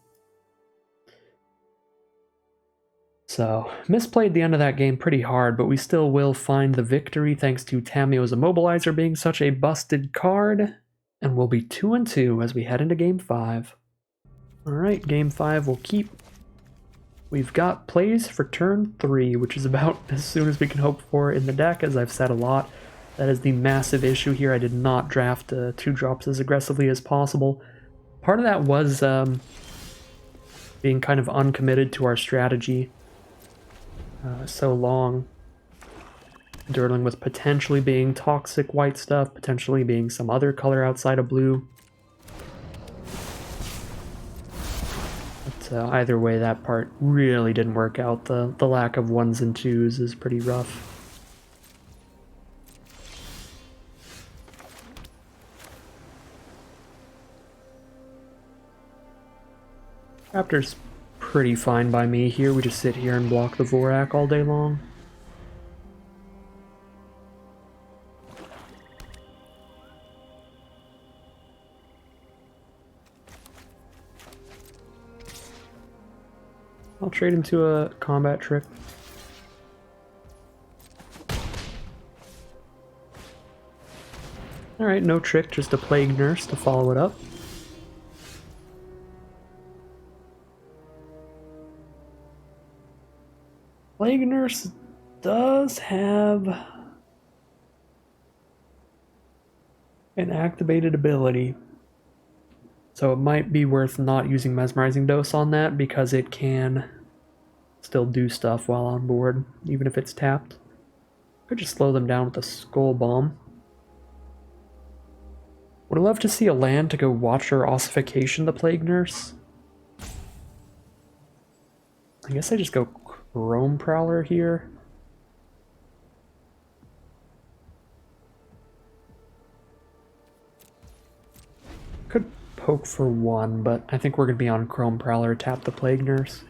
So, misplayed the end of that game pretty hard, but we still will find the victory thanks to Tamiyo's Immobilizer being such a busted card. And we'll be 2-2 as we head into Game 5. Alright, Game 5 we'll keep. We've got plays for turn 3, which is about as soon as we can hope for in the deck, as I've said a lot. That is the massive issue here. I did not draft 2 drops as aggressively as possible. Part of that was being kind of uncommitted to our strategy. So long, dealing with potentially being toxic white stuff, potentially being some other color outside of blue. But either way, that part really didn't work out. The lack of 1s and 2s is pretty rough. Raptor's pretty fine by me here. We just sit here and block the Vorak all day long. I'll trade into a combat trick. Alright, no trick, just a Plague Nurse to follow it up. Plague Nurse does have an activated ability, so it might be worth not using Mesmerizing Dose on that because it can still do stuff while on board, even if it's tapped. Could just slow them down with a Skull Bomb. Would love to see a land to go Watcher Ossification the Plague Nurse. I guess I just go Chrome Prowler here. Could poke for 1, but I think we're going to be on Chrome Prowler, tap the Plague Nurse.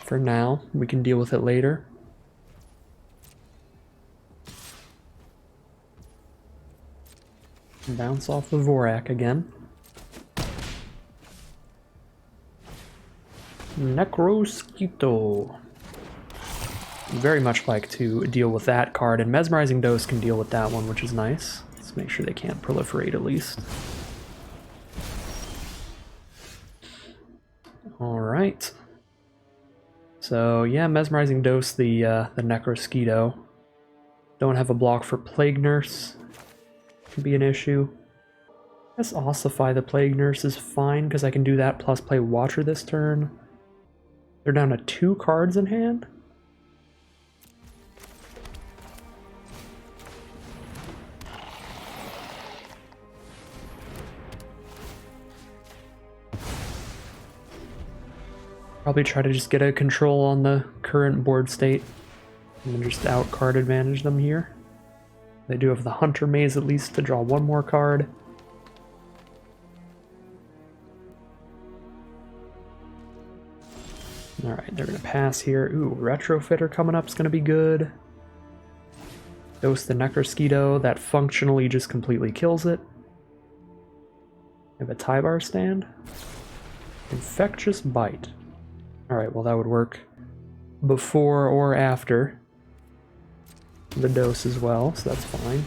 For now, we can deal with it later. Bounce off the Vorak again. Necrosquito. Very much like to deal with that card, and Mesmerizing Dose can deal with that one, which is nice. Let's make sure they can't proliferate at least. Alright. So yeah, Mesmerizing Dose the Necrosquito. Don't have a block for Plague Nurse. Could be an issue. I guess Ossify the Plague Nurse is fine because I can do that plus play Watcher this turn. They're down to 2 cards in hand. Probably try to just get a control on the current board state and then just out card advantage them here. They do have the Hunter Maze at least to draw 1 more card. Alright, they're going to pass here. Ooh, Retrofitter coming up is going to be good. Dose the Necrosquito, that functionally just completely kills it. I have a Tybar stand. Infectious Bite. Alright, well that would work before or after the dose as well, so that's fine.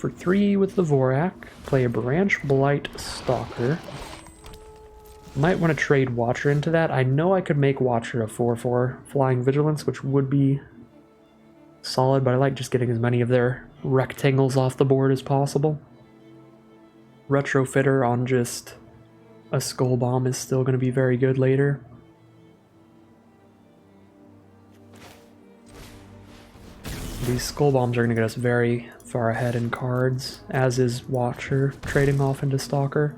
for 3 with the Vorak. Play a Branch Blight Stalker. Might want to trade Watcher into that. I know I could make Watcher a 4/4 Flying Vigilance, which would be solid, but I like just getting as many of their rectangles off the board as possible. Retrofitter on just a Skull Bomb is still going to be very good later. These Skull Bombs are going to get us very far ahead in cards, as is Watcher trading off into Stalker.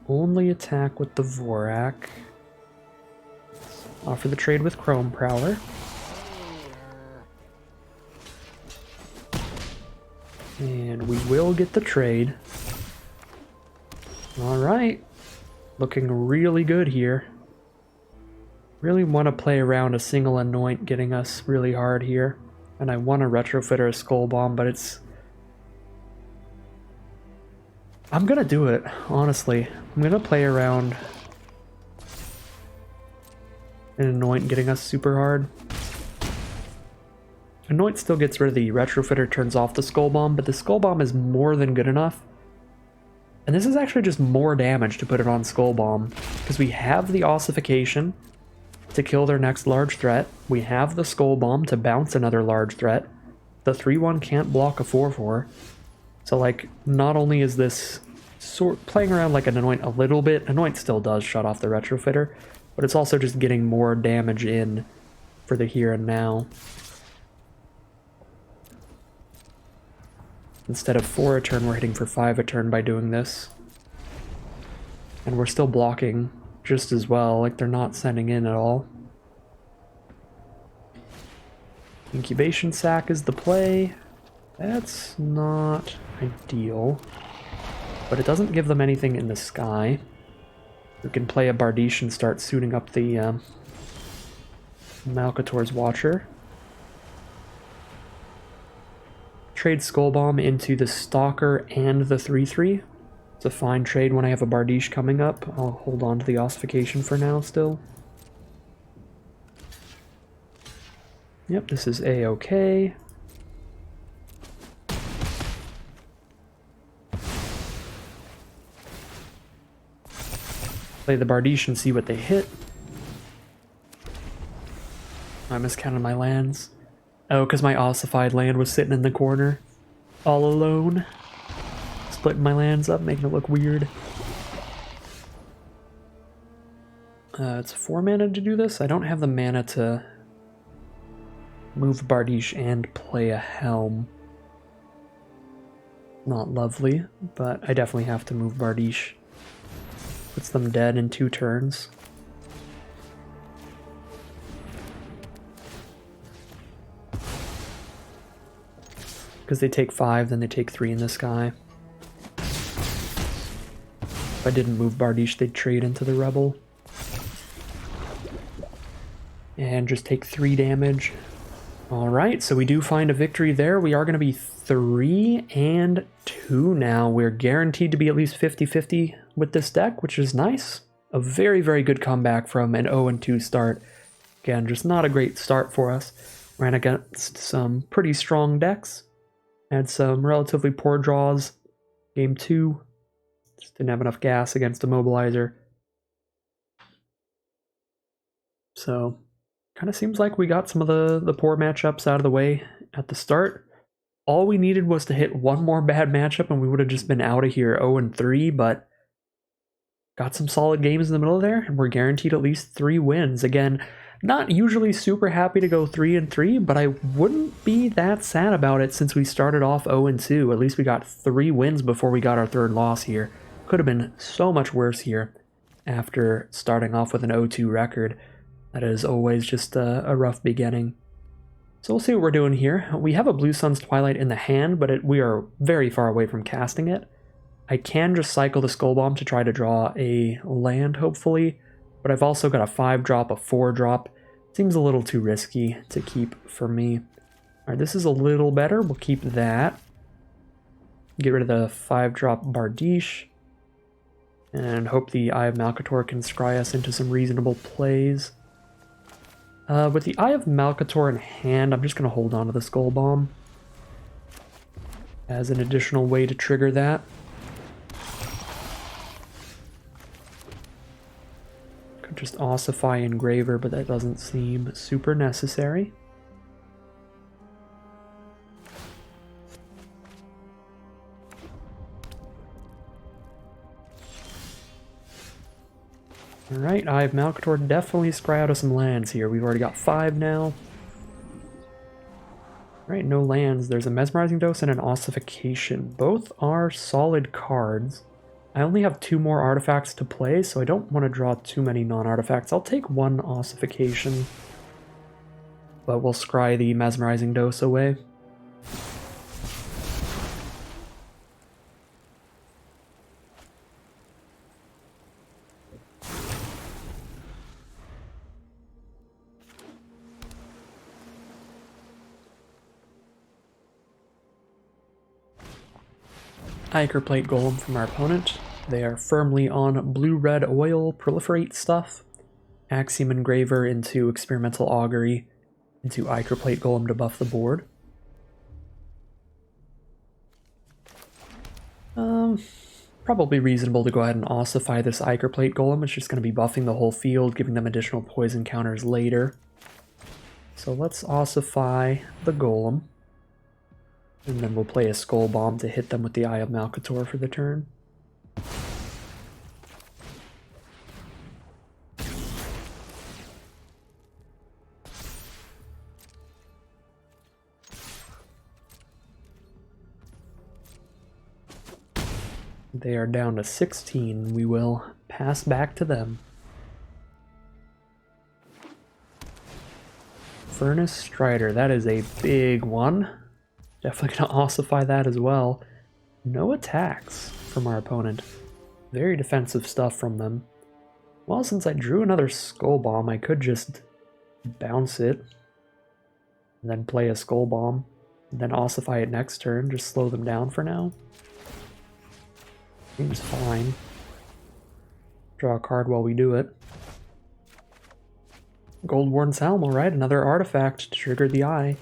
Only attack with the Vorak. Offer the trade with Chrome Prowler. And we will get the trade. Alright. Looking really good here. Really want to play around a single Anoint getting us really hard here. And I want to Retrofitter a Skull Bomb, but it's... I'm gonna do it, honestly. I'm gonna play around an Anoint getting us super hard. Anoint still gets rid of the Retrofitter, turns off the Skull Bomb, but the Skull Bomb is more than good enough. And this is actually just more damage to put it on Skull Bomb, because we have the Ossification to kill their next large threat. We have the Skull Bomb to bounce another large threat. The 3/1 can't block a 4/4. So, like, not only is this playing around like an Anoint a little bit, Anoint still does shut off the Retrofitter, but it's also just getting more damage in for the here and now. Instead of 4 a turn, we're hitting for 5 a turn by doing this. And we're still blocking just as well, like they're not sending in at all. Incubation Sac is the play. That's not ideal, but it doesn't give them anything in the sky. We can play a Bardiche and start suiting up the Malcator's Watcher. Trade Skull Bomb into the Stalker and the 3/3. It's a fine trade when I have a Bardiche coming up. I'll hold on to the Ossification for now still. Yep, this is A-okay. Play the Bardiche and see what they hit. I miscounted my lands. Oh, because my ossified land was sitting in the corner, all alone. Splitting my lands up, making it look weird. It's 4 mana to do this. I don't have the mana to move Bardiche and play a Helm. Not lovely, but I definitely have to move Bardiche. Puts them dead in 2 turns. Because they take 5, then they take 3 in the sky. If I didn't move Bardiche, they'd trade into the Rebel. And just take 3 damage. Alright, so we do find a victory there. We are going to be 3-2 now. We're guaranteed to be at least 50-50 with this deck, which is nice. A very, very good comeback from an 0-2 start. Again, just not a great start for us. Ran against some pretty strong decks. Had some relatively poor draws. Game 2. Just didn't have enough gas against a Mobilizer. So, kind of seems like we got some of the poor matchups out of the way at the start. All we needed was to hit one more bad matchup and we would have just been out of here 0-3, but got some solid games in the middle there, and we're guaranteed at least 3 wins. Again, not usually super happy to go 3-3, but I wouldn't be that sad about it since we started off 0-2. At least we got 3 wins before we got our 3rd loss here. Could have been so much worse here after starting off with an 0-2 record. That is always just a rough beginning. So we'll see what we're doing here. We have a Blue Sun's Twilight in the hand, but we are very far away from casting it. I can just cycle the Skull Bomb to try to draw a land, hopefully, but I've also got a 5-drop, a 4-drop. Seems a little too risky to keep for me. Alright, this is a little better. We'll keep that. Get rid of the 5-drop Bardiche. And hope the Eye of Malcator can scry us into some reasonable plays. With the Eye of Malcator in hand, I'm just going to hold on to the Skull Bomb as an additional way to trigger that. Could just ossify Engraver, but that doesn't seem super necessary. Alright, Eye of Malcator, definitely scry out of some lands here. We've already got 5 now. Alright, no lands. There's a Mesmerizing Dose and an Ossification. Both are solid cards. I only have 2 more artifacts to play, so I don't want to draw too many non-artifacts. I'll take 1 Ossification, but we'll scry the Mesmerizing Dose away. Ichor Plate Golem from our opponent. They are firmly on blue-red oil proliferate stuff. Axiom Engraver into Experimental Augury into Ichor Plate Golem to buff the board. Probably reasonable to go ahead and ossify this Ichor Plate Golem. It's just going to be buffing the whole field, giving them additional poison counters later. So let's ossify the Golem. And then we'll play a Skull Bomb to hit them with the Eye of Malcator for the turn. They are down to 16. We will pass back to them. Furnace Strider, that is a big one. Definitely going to ossify that as well. No attacks from our opponent. Very defensive stuff from them. Well, since I drew another Skull Bomb, I could just bounce it. And then play a Skull Bomb. And then ossify it next turn. Just slow them down for now. Seems fine. Draw a card while we do it. Gold Warden's Helm, alright. Another artifact to trigger the eye.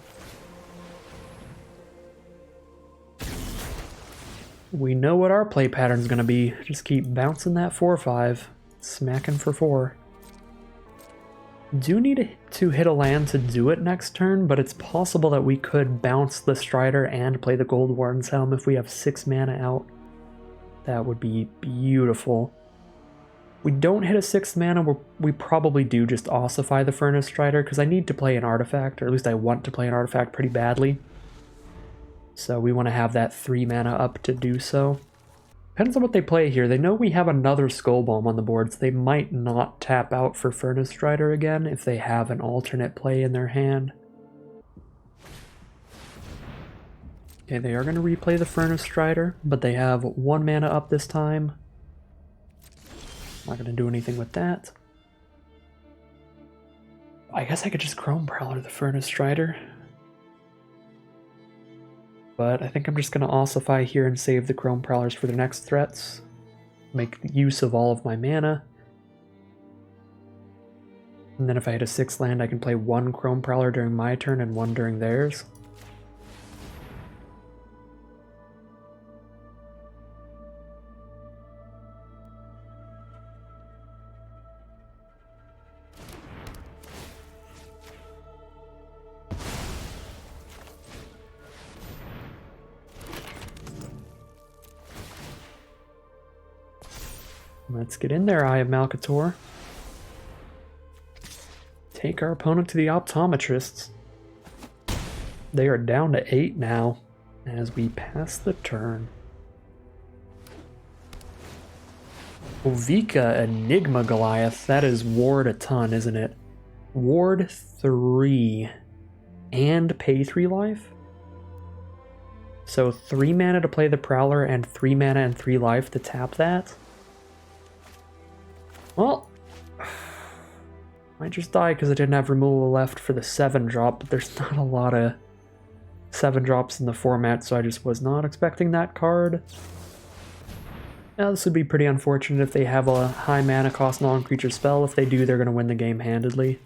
We know what our play pattern's gonna be. Just keep bouncing that 4/5, smacking for 4. Do need to hit a land to do it next turn, but it's possible that we could bounce the Strider and play the Gold Warden's Helm if we have 6 mana out. That would be beautiful. We don't hit a 6th mana, we probably do just ossify the Furnace Strider, because I need to play an artifact, or at least I want to play an artifact pretty badly. So we want to have that 3 mana up to do so. Depends on what they play here. They know we have another Skull Bomb on the board, so they might not tap out for Furnace Strider again if they have an alternate play in their hand. Okay, they are going to replay the Furnace Strider, but they have 1 mana up this time. Not going to do anything with that. I guess I could just Chrome Prowler the Furnace Strider. But I think I'm just going to ossify here and save the Chrome Prowlers for their next threats. Make use of all of my mana. And then if I hit a 6th land, I can play 1 Chrome Prowler during my turn and 1 during theirs. Let's get in there, Eye of Malcator. Take our opponent to the Optometrists. They are down to 8 now as we pass the turn. Ovika Enigma Goliath. That is ward a ton, isn't it? Ward 3 and pay 3 life? So 3 mana to play the Prowler and 3 mana and 3 life to tap that? Well, might just die because I didn't have removal left for the 7-drop, but there's not a lot of 7-drops in the format, so I just was not expecting that card. Now, this would be pretty unfortunate if they have a high mana cost non-creature spell. If they do, they're going to win the game handedly.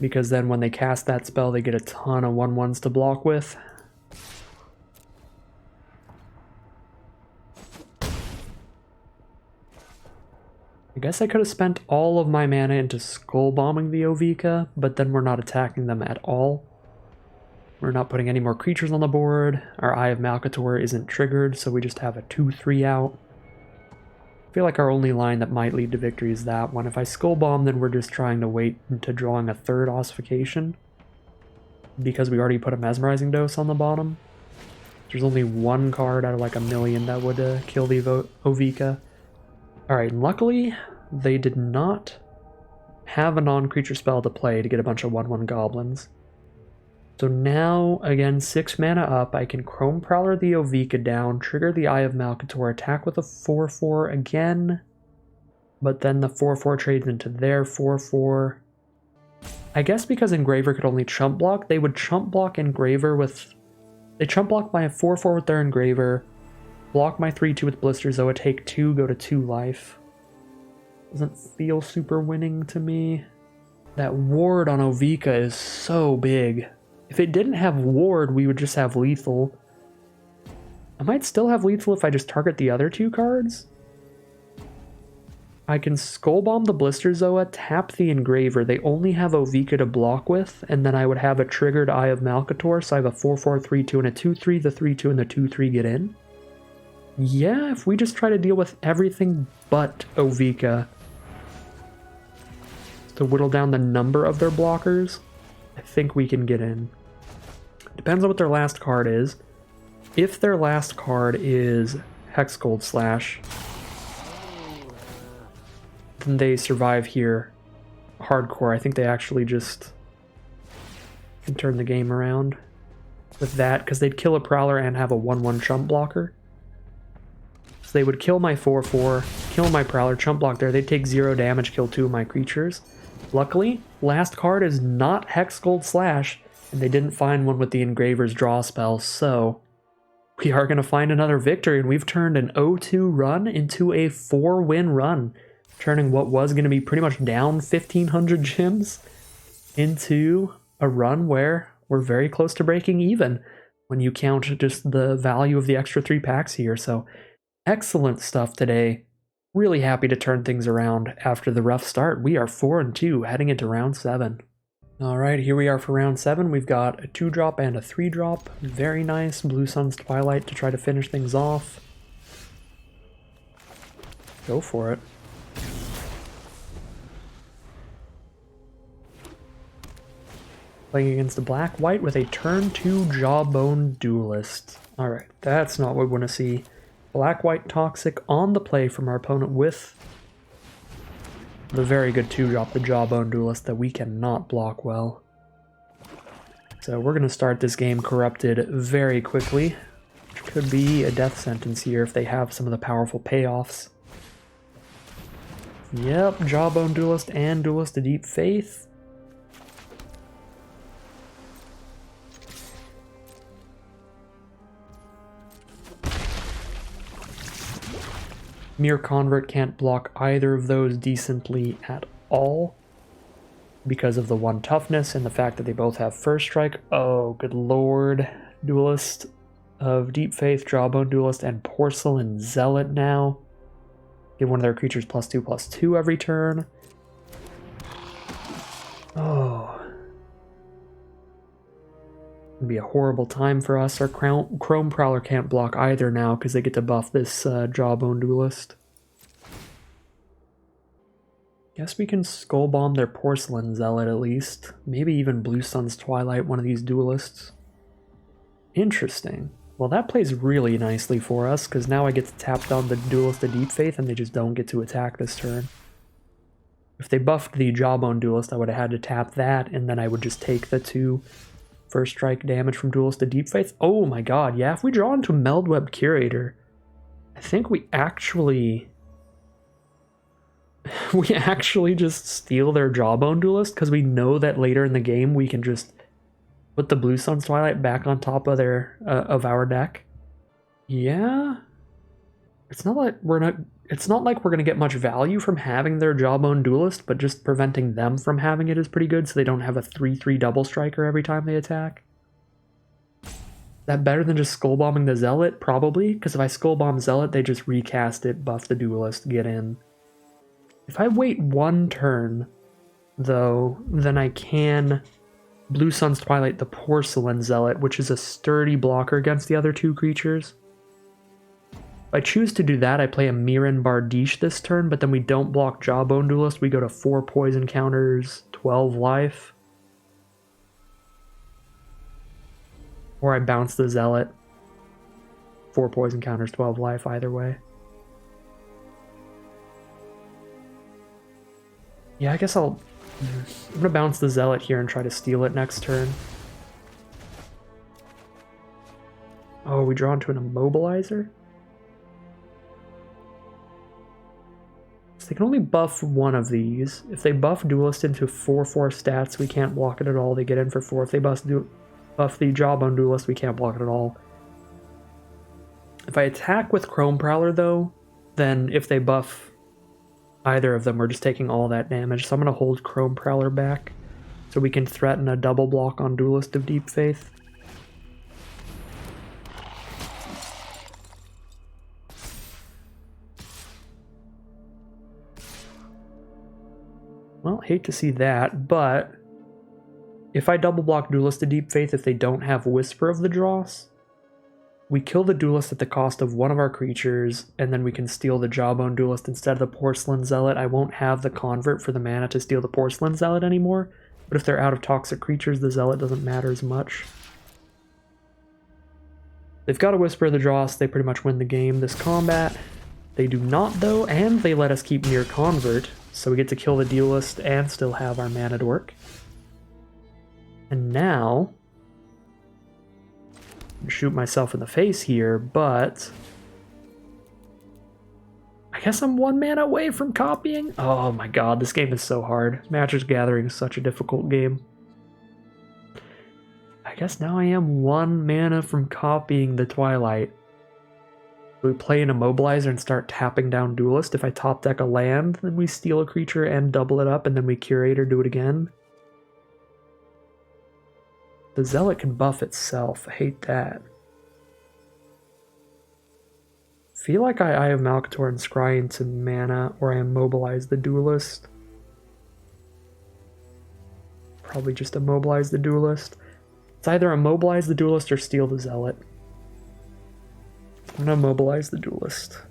because then when they cast that spell, they get a ton of 1/1s to block with. I guess I could have spent all of my mana into skull bombing the Ovika, but then we're not attacking them at all. We're not putting any more creatures on the board. Our Eye of Malcator isn't triggered, so we just have a 2/3 out. I feel like our only line that might lead to victory is that one. If I skull bomb, then we're just trying to wait into drawing a third ossification, because we already put a mesmerizing dose on the bottom. There's only one card out of like a million that would kill the Ovika. Alright, luckily they did not have a non-creature spell to play to get a bunch of 1/1 goblins. So now, again, 6 mana up, I can Chrome Prowler the Ovika down, trigger the Eye of Malcator, attack with a 4/4 again, but then the 4/4 trades into their 4/4. I guess because Engraver could only chump block, they would chump block Engraver with... They chump block my 4/4 with their Engraver, block my 3/2 with Blister Zoa, take 2, go to 2 life. Doesn't feel super winning to me. That ward on Ovika is so big. If it didn't have ward, we would just have lethal. I might still have lethal if I just target the other 2 cards. I can Skull Bomb the Blister Zoa, tap the Engraver. They only have Ovika to block with, and then I would have a triggered Eye of Malcator, so I have a 4/4, 3/2, and a 2/3. The 3/2 and the 2/3 get in. Yeah, if we just try to deal with everything but Ovika to whittle down the number of their blockers, I think we can get in. Depends on what their last card is. If their last card is Hexgold Slash, then they survive here hardcore. I think they actually just can turn the game around with that, because they'd kill a Prowler and have a 1/1 chump blocker. So they would kill my 4/4, kill my Prowler, chump block there. They'd take 0 damage, kill 2 of my creatures. Luckily, last card is not Hexgold Slash, and they didn't find one with the Engraver's draw spell, so we are going to find another victory, and we've turned an 0-2 run into a 4-win run, turning what was going to be pretty much down 1,500 gems into a run where we're very close to breaking even when you count just the value of the extra 3 packs here. So excellent stuff today. Really happy to turn things around after the rough start. We are 4-2 heading into round 7. Alright, here we are for round 7. We've got a 2-drop and a 3-drop. Very nice. Blue Sun's Twilight to try to finish things off. Go for it. Playing against the Black-White with a turn 2 Jawbone Duelist. Alright, that's not what we want to see. Black-White Toxic on the play from our opponent with the very good 2-drop, the Jawbone Duelist, that we cannot block well. So we're going to start this game corrupted very quickly. Which could be a death sentence here if they have some of the powerful payoffs. Yep, Jawbone Duelist and Duelist to Deep Faith. Mere Convert can't block either of those decently at all because of the 1 toughness and the fact that they both have first strike. Oh, good lord. Duelist of Deep Faith, Jawbone Duelist, and Porcelain Zealot now. Give one of their creatures +2/+2 every turn. Oh. It'd be a horrible time for us. Our Chrome Prowler can't block either now because they get to buff this Jawbone Duelist. Guess we can Skull Bomb their Porcelain Zealot at least. Maybe even Blue Sun's Twilight, one of these Duelists. Interesting. Well, that plays really nicely for us because now I get to tap down the Duelist of Deep Faith and they just don't get to attack this turn. If they buffed the Jawbone Duelist, I would have had to tap that and then I would just take the 2 first strike damage from Duelist to Deep Faith. Oh my god, yeah, if we draw into Meldweb Curator, I think we actually just steal their Jawbone Duelist because we know that later in the game we can just put the Blue Sun's Twilight back on top of their of our deck. Yeah, it's not like It's not like we're going to get much value from having their Jawbone Duelist, but just preventing them from having it is pretty good, so they don't have a 3/3 double striker every time they attack. Is that better than just Skull Bombing the Zealot? Probably, because if I Skull Bomb Zealot, they just recast it, buff the Duelist, get in. If I wait one turn, though, then I can Blue Sun's Twilight the Porcelain Zealot, which is a sturdy blocker against the other two creatures. If I choose to do that, I play a Mirren Bardiche this turn, but then we don't block Jawbone Duelist. We go to 4 poison counters, 12 life. Or I bounce the Zealot. 4 poison counters, 12 life, either way. Yeah, I guess I'm going to bounce the Zealot here and try to steal it next turn. Oh, we draw into an Immobilizer? They can only buff one of these. If they buff Duelist into 4/4 stats, we can't block it at all. They get in for 4. If they buff the Jawbone Duelist, we can't block it at all. If I attack with Chrome Prowler, though, then if they buff either of them, we're just taking all that damage. So I'm going to hold Chrome Prowler back so we can threaten a double block on Duelist of Deep Faith. Well, hate to see that, but if I double block Duelist to Deep Faith, if they don't have Whisper of the Dross, we kill the Duelist at the cost of one of our creatures, and then we can steal the Jawbone Duelist instead of the Porcelain Zealot. I won't have the convert for the mana to steal the Porcelain Zealot anymore, but if they're out of toxic creatures, the Zealot doesn't matter as much. They've got a Whisper of the Dross, they pretty much win the game this combat. They do not, though, and they let us keep Near Convert, so we get to kill the Duelist and still have our mana to work. And now, I'm gonna shoot myself in the face here, but I guess I'm 1 mana away from copying. Oh my god, this game is so hard. Magic Gathering is such a difficult game. I guess now I am 1 mana from copying the Twilight. We play an Immobilizer and start tapping down Duelist. If I top deck a land, then we steal a creature and double it up, and then we curate or do it again. The Zealot can buff itself. I hate that. Feel like I have Malcator and Scry into mana, or I immobilize the Duelist. Probably just immobilize the Duelist. It's either immobilize the Duelist or steal the Zealot. I'm gonna immobilize the Duelist.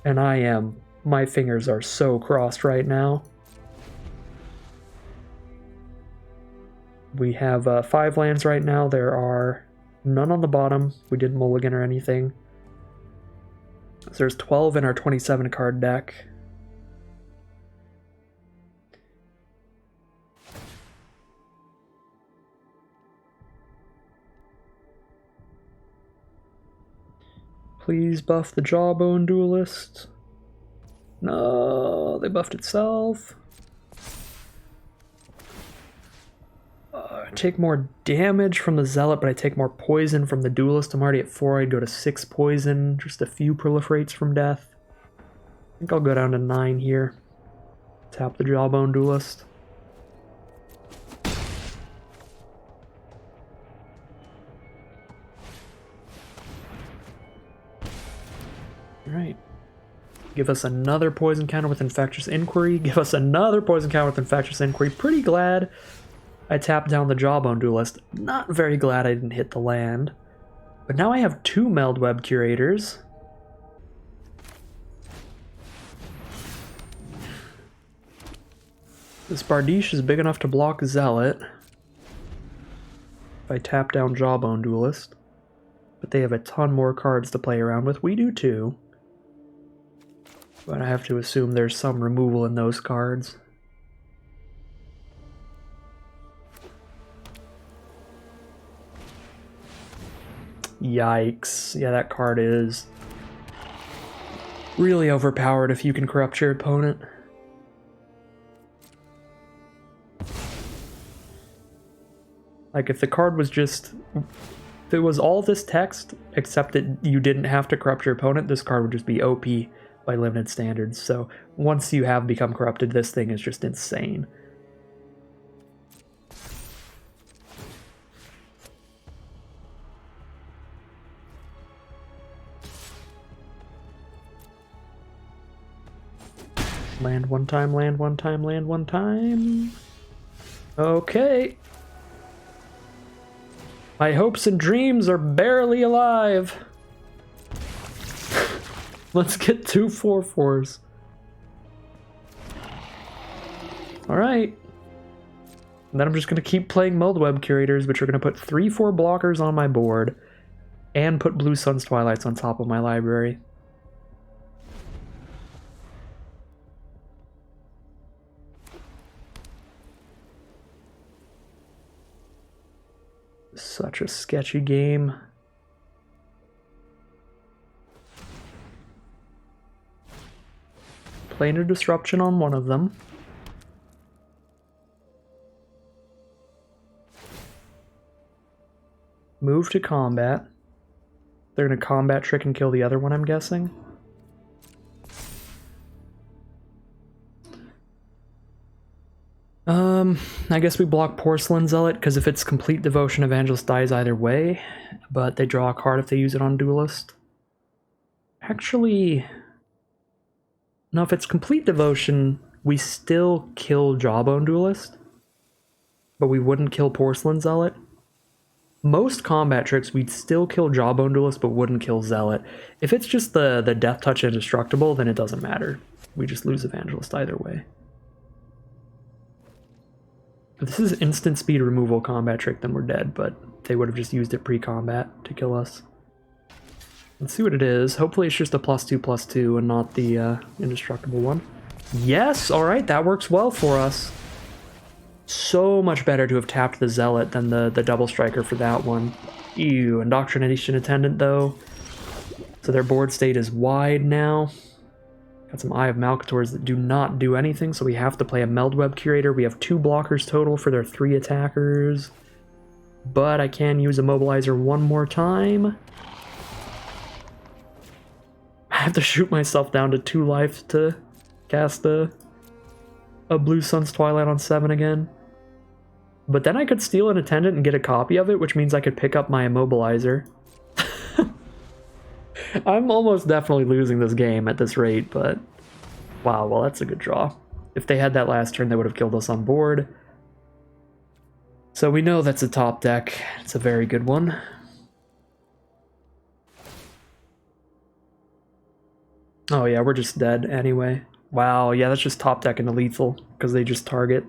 And my fingers are so crossed right now. We have 5 lands right now. There are none on the bottom. We didn't mulligan or anything. So there's 12 in our 27 card deck. Please buff the Jawbone Duelist. No, they buffed itself. I take more damage from the Zealot, but I take more poison from the Duelist. I'm already at 4. I'd go to 6 poison. Just a few proliferates from death. I think I'll go down to 9 here. Tap the Jawbone Duelist. Alright. Give us another poison counter with Infectious Inquiry. Give us another poison counter with Infectious Inquiry. Pretty glad I tapped down the Jawbone Duelist. Not very glad I didn't hit the land. But now I have 2 Meldweb Curators. This Bardiche is big enough to block Zealot. If I tap down Jawbone Duelist. But they have a ton more cards to play around with. We do too. But I have to assume there's some removal in those cards. Yikes. Yeah, that card is really overpowered if you can corrupt your opponent. Like, if the card was just... If it was all this text, except that you didn't have to corrupt your opponent, this card would just be OP by limited standards. So once you have become corrupted, this thing is just insane. Land one time, land one time, land one time. Okay. My hopes and dreams are barely alive. Let's get 2 4/4s. Alright. And then I'm just going to keep playing Moldweb Curators, which are going to put 3/4 blockers on my board and put Blue Sun's Twilights on top of my library. Such a sketchy game. Planar Disruption on one of them. Move to combat. They're going to combat trick and kill the other one, I'm guessing. I guess we block Porcelain Zealot, because if it's Complete Devotion, Evangelist dies either way, but they draw a card if they use it on Duelist. Actually, no, if it's Complete Devotion, we still kill Jawbone Duelist, but we wouldn't kill Porcelain Zealot. Most combat tricks, we'd still kill Jawbone Duelist, but wouldn't kill Zealot. If it's just the Death Touch Indestructible, then it doesn't matter. We just lose Evangelist either way. If this is instant speed removal combat trick, then we're dead, but they would have just used it pre-combat to kill us. Let's see what it is. Hopefully it's just a +2/+2 and not the indestructible one. Yes! Alright, that works well for us. So much better to have tapped the Zealot than the double striker for that one. Ew, Indoctrination Attendant though. So their board state is wide now. Got some Eye of Malcators that do not do anything, so we have to play a Meldweb Curator. We have 2 blockers total for their 3 attackers. But I can use Immobilizer one more time. I have to shoot myself down to 2 life to cast a Blue Sun's Twilight on 7 again. But then I could steal an Attendant and get a copy of it, which means I could pick up my Immobilizer. I'm almost definitely losing this game at this rate, but wow, well that's a good draw. If they had that last turn, they would have killed us on board. So we know that's a top deck. It's a very good one. Oh yeah, we're just dead anyway. Wow, yeah, that's just top deck into lethal, because they just target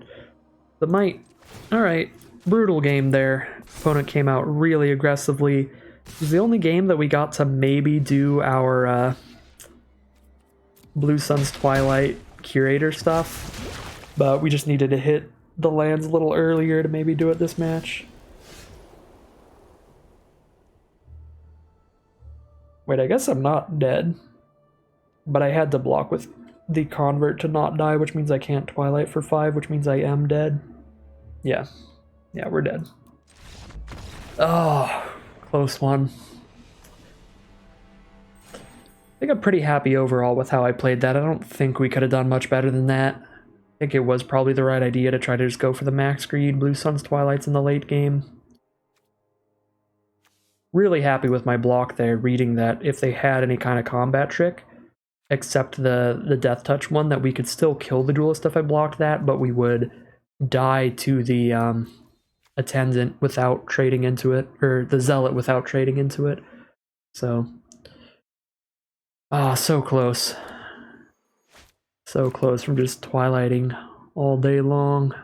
the might. Alright, brutal game there. Opponent came out really aggressively. It was the only game that we got to maybe do our Blue Sun's Twilight Curator stuff, but we just needed to hit the lands a little earlier to maybe do it this match. Wait, I guess I'm not dead, but I had to block with the Convert to not die, which means I can't Twilight for 5, which means I am dead. Yeah, we're dead. Oh, close one. I think I'm pretty happy overall with how I played that. I don't think we could have done much better than that. I think it was probably the right idea to try to just go for the max greed Blue Sun's Twilights in the late game. Really happy with my block there, reading that if they had any kind of combat trick, except the Death Touch one, that we could still kill the Duelist if I blocked that, but we would die to the Attendant without trading into it, or the Zealot without trading into it. So, so close. So close from just Twilighting all day long.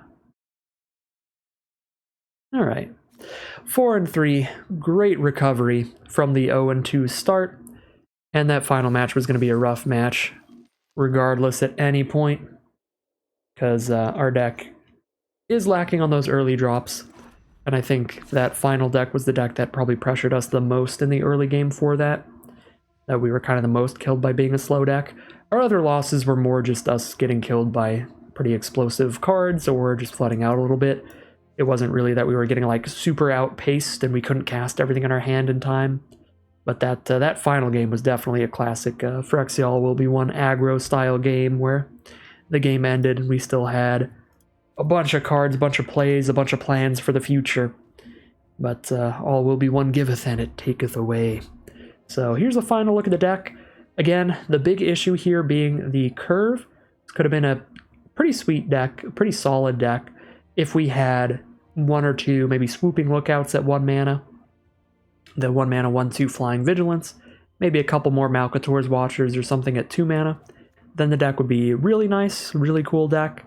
Alright. 4-3, great recovery from the 0-2 start, and that final match was going to be a rough match, regardless at any point, because our deck is lacking on those early drops, and I think that final deck was the deck that probably pressured us the most in the early game for that we were kind of the most killed by being a slow deck. Our other losses were more just us getting killed by pretty explosive cards or just flooding out a little bit. It wasn't really that we were getting like super outpaced and we couldn't cast everything in our hand in time. But that final game was definitely a classic Phyrexia All Will Be One aggro style game where the game ended and we still had a bunch of cards, a bunch of plays, a bunch of plans for the future. But all will be one giveth and it taketh away. So here's a final look at the deck. Again, the big issue here being the curve. This could have been a pretty sweet deck, a pretty solid deck, if we had one or two maybe swooping lookouts at 1 mana. The 1 mana 1/2 flying vigilance, maybe a couple more Malcator's Watchers or something at 2 mana. Then the deck would be really nice, really cool deck.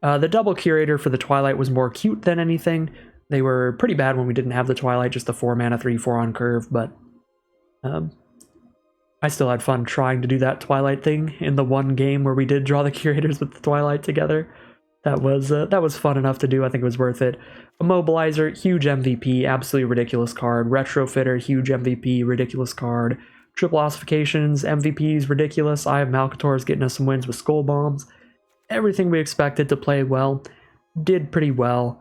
The double Curator for the Twilight was more cute than anything. They were pretty bad when we didn't have the Twilight, just the 4 mana 3/4 on curve, but I still had fun trying to do that Twilight thing in the one game where we did draw the Curators with the Twilight together. That was fun enough to do. I think it was worth it. Immobilizer, huge MVP, absolutely ridiculous card. Retrofitter, huge MVP, ridiculous card. Triple Ossifications, MVPs, ridiculous. I have Malcator's getting us some wins with Skull Bombs. Everything we expected to play well, did pretty well.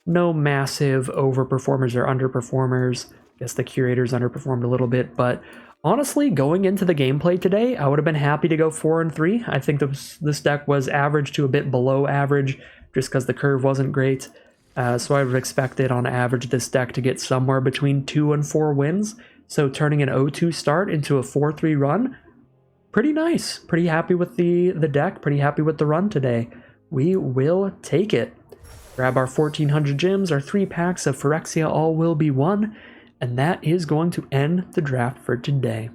No massive overperformers or underperformers. I guess the Curators underperformed a little bit, but honestly, going into the gameplay today, I would have been happy to go 4-3. I think this deck was average to a bit below average, just because the curve wasn't great. So I would have expected on average this deck to get somewhere between 2 and 4 wins. So turning an 0-2 start into a 4-3 run, pretty nice. Pretty happy with the deck, pretty happy with the run today. We will take it. Grab our 1400 gems, our 3 packs of Phyrexia All Will Be One, and that is going to end the draft for today.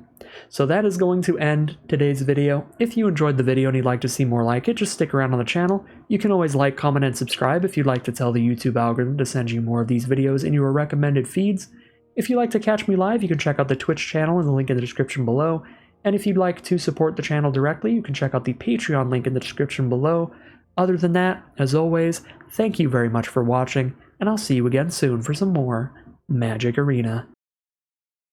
So that is going to end today's video. If you enjoyed the video and you'd like to see more like it, just stick around on the channel. You can always like, comment, and subscribe if you'd like to tell the YouTube algorithm to send you more of these videos in your recommended feeds. If you'd like to catch me live, you can check out the Twitch channel in the link in the description below. And if you'd like to support the channel directly, you can check out the Patreon link in the description below. Other than that, as always, thank you very much for watching, and I'll see you again soon for some more Magic Arena.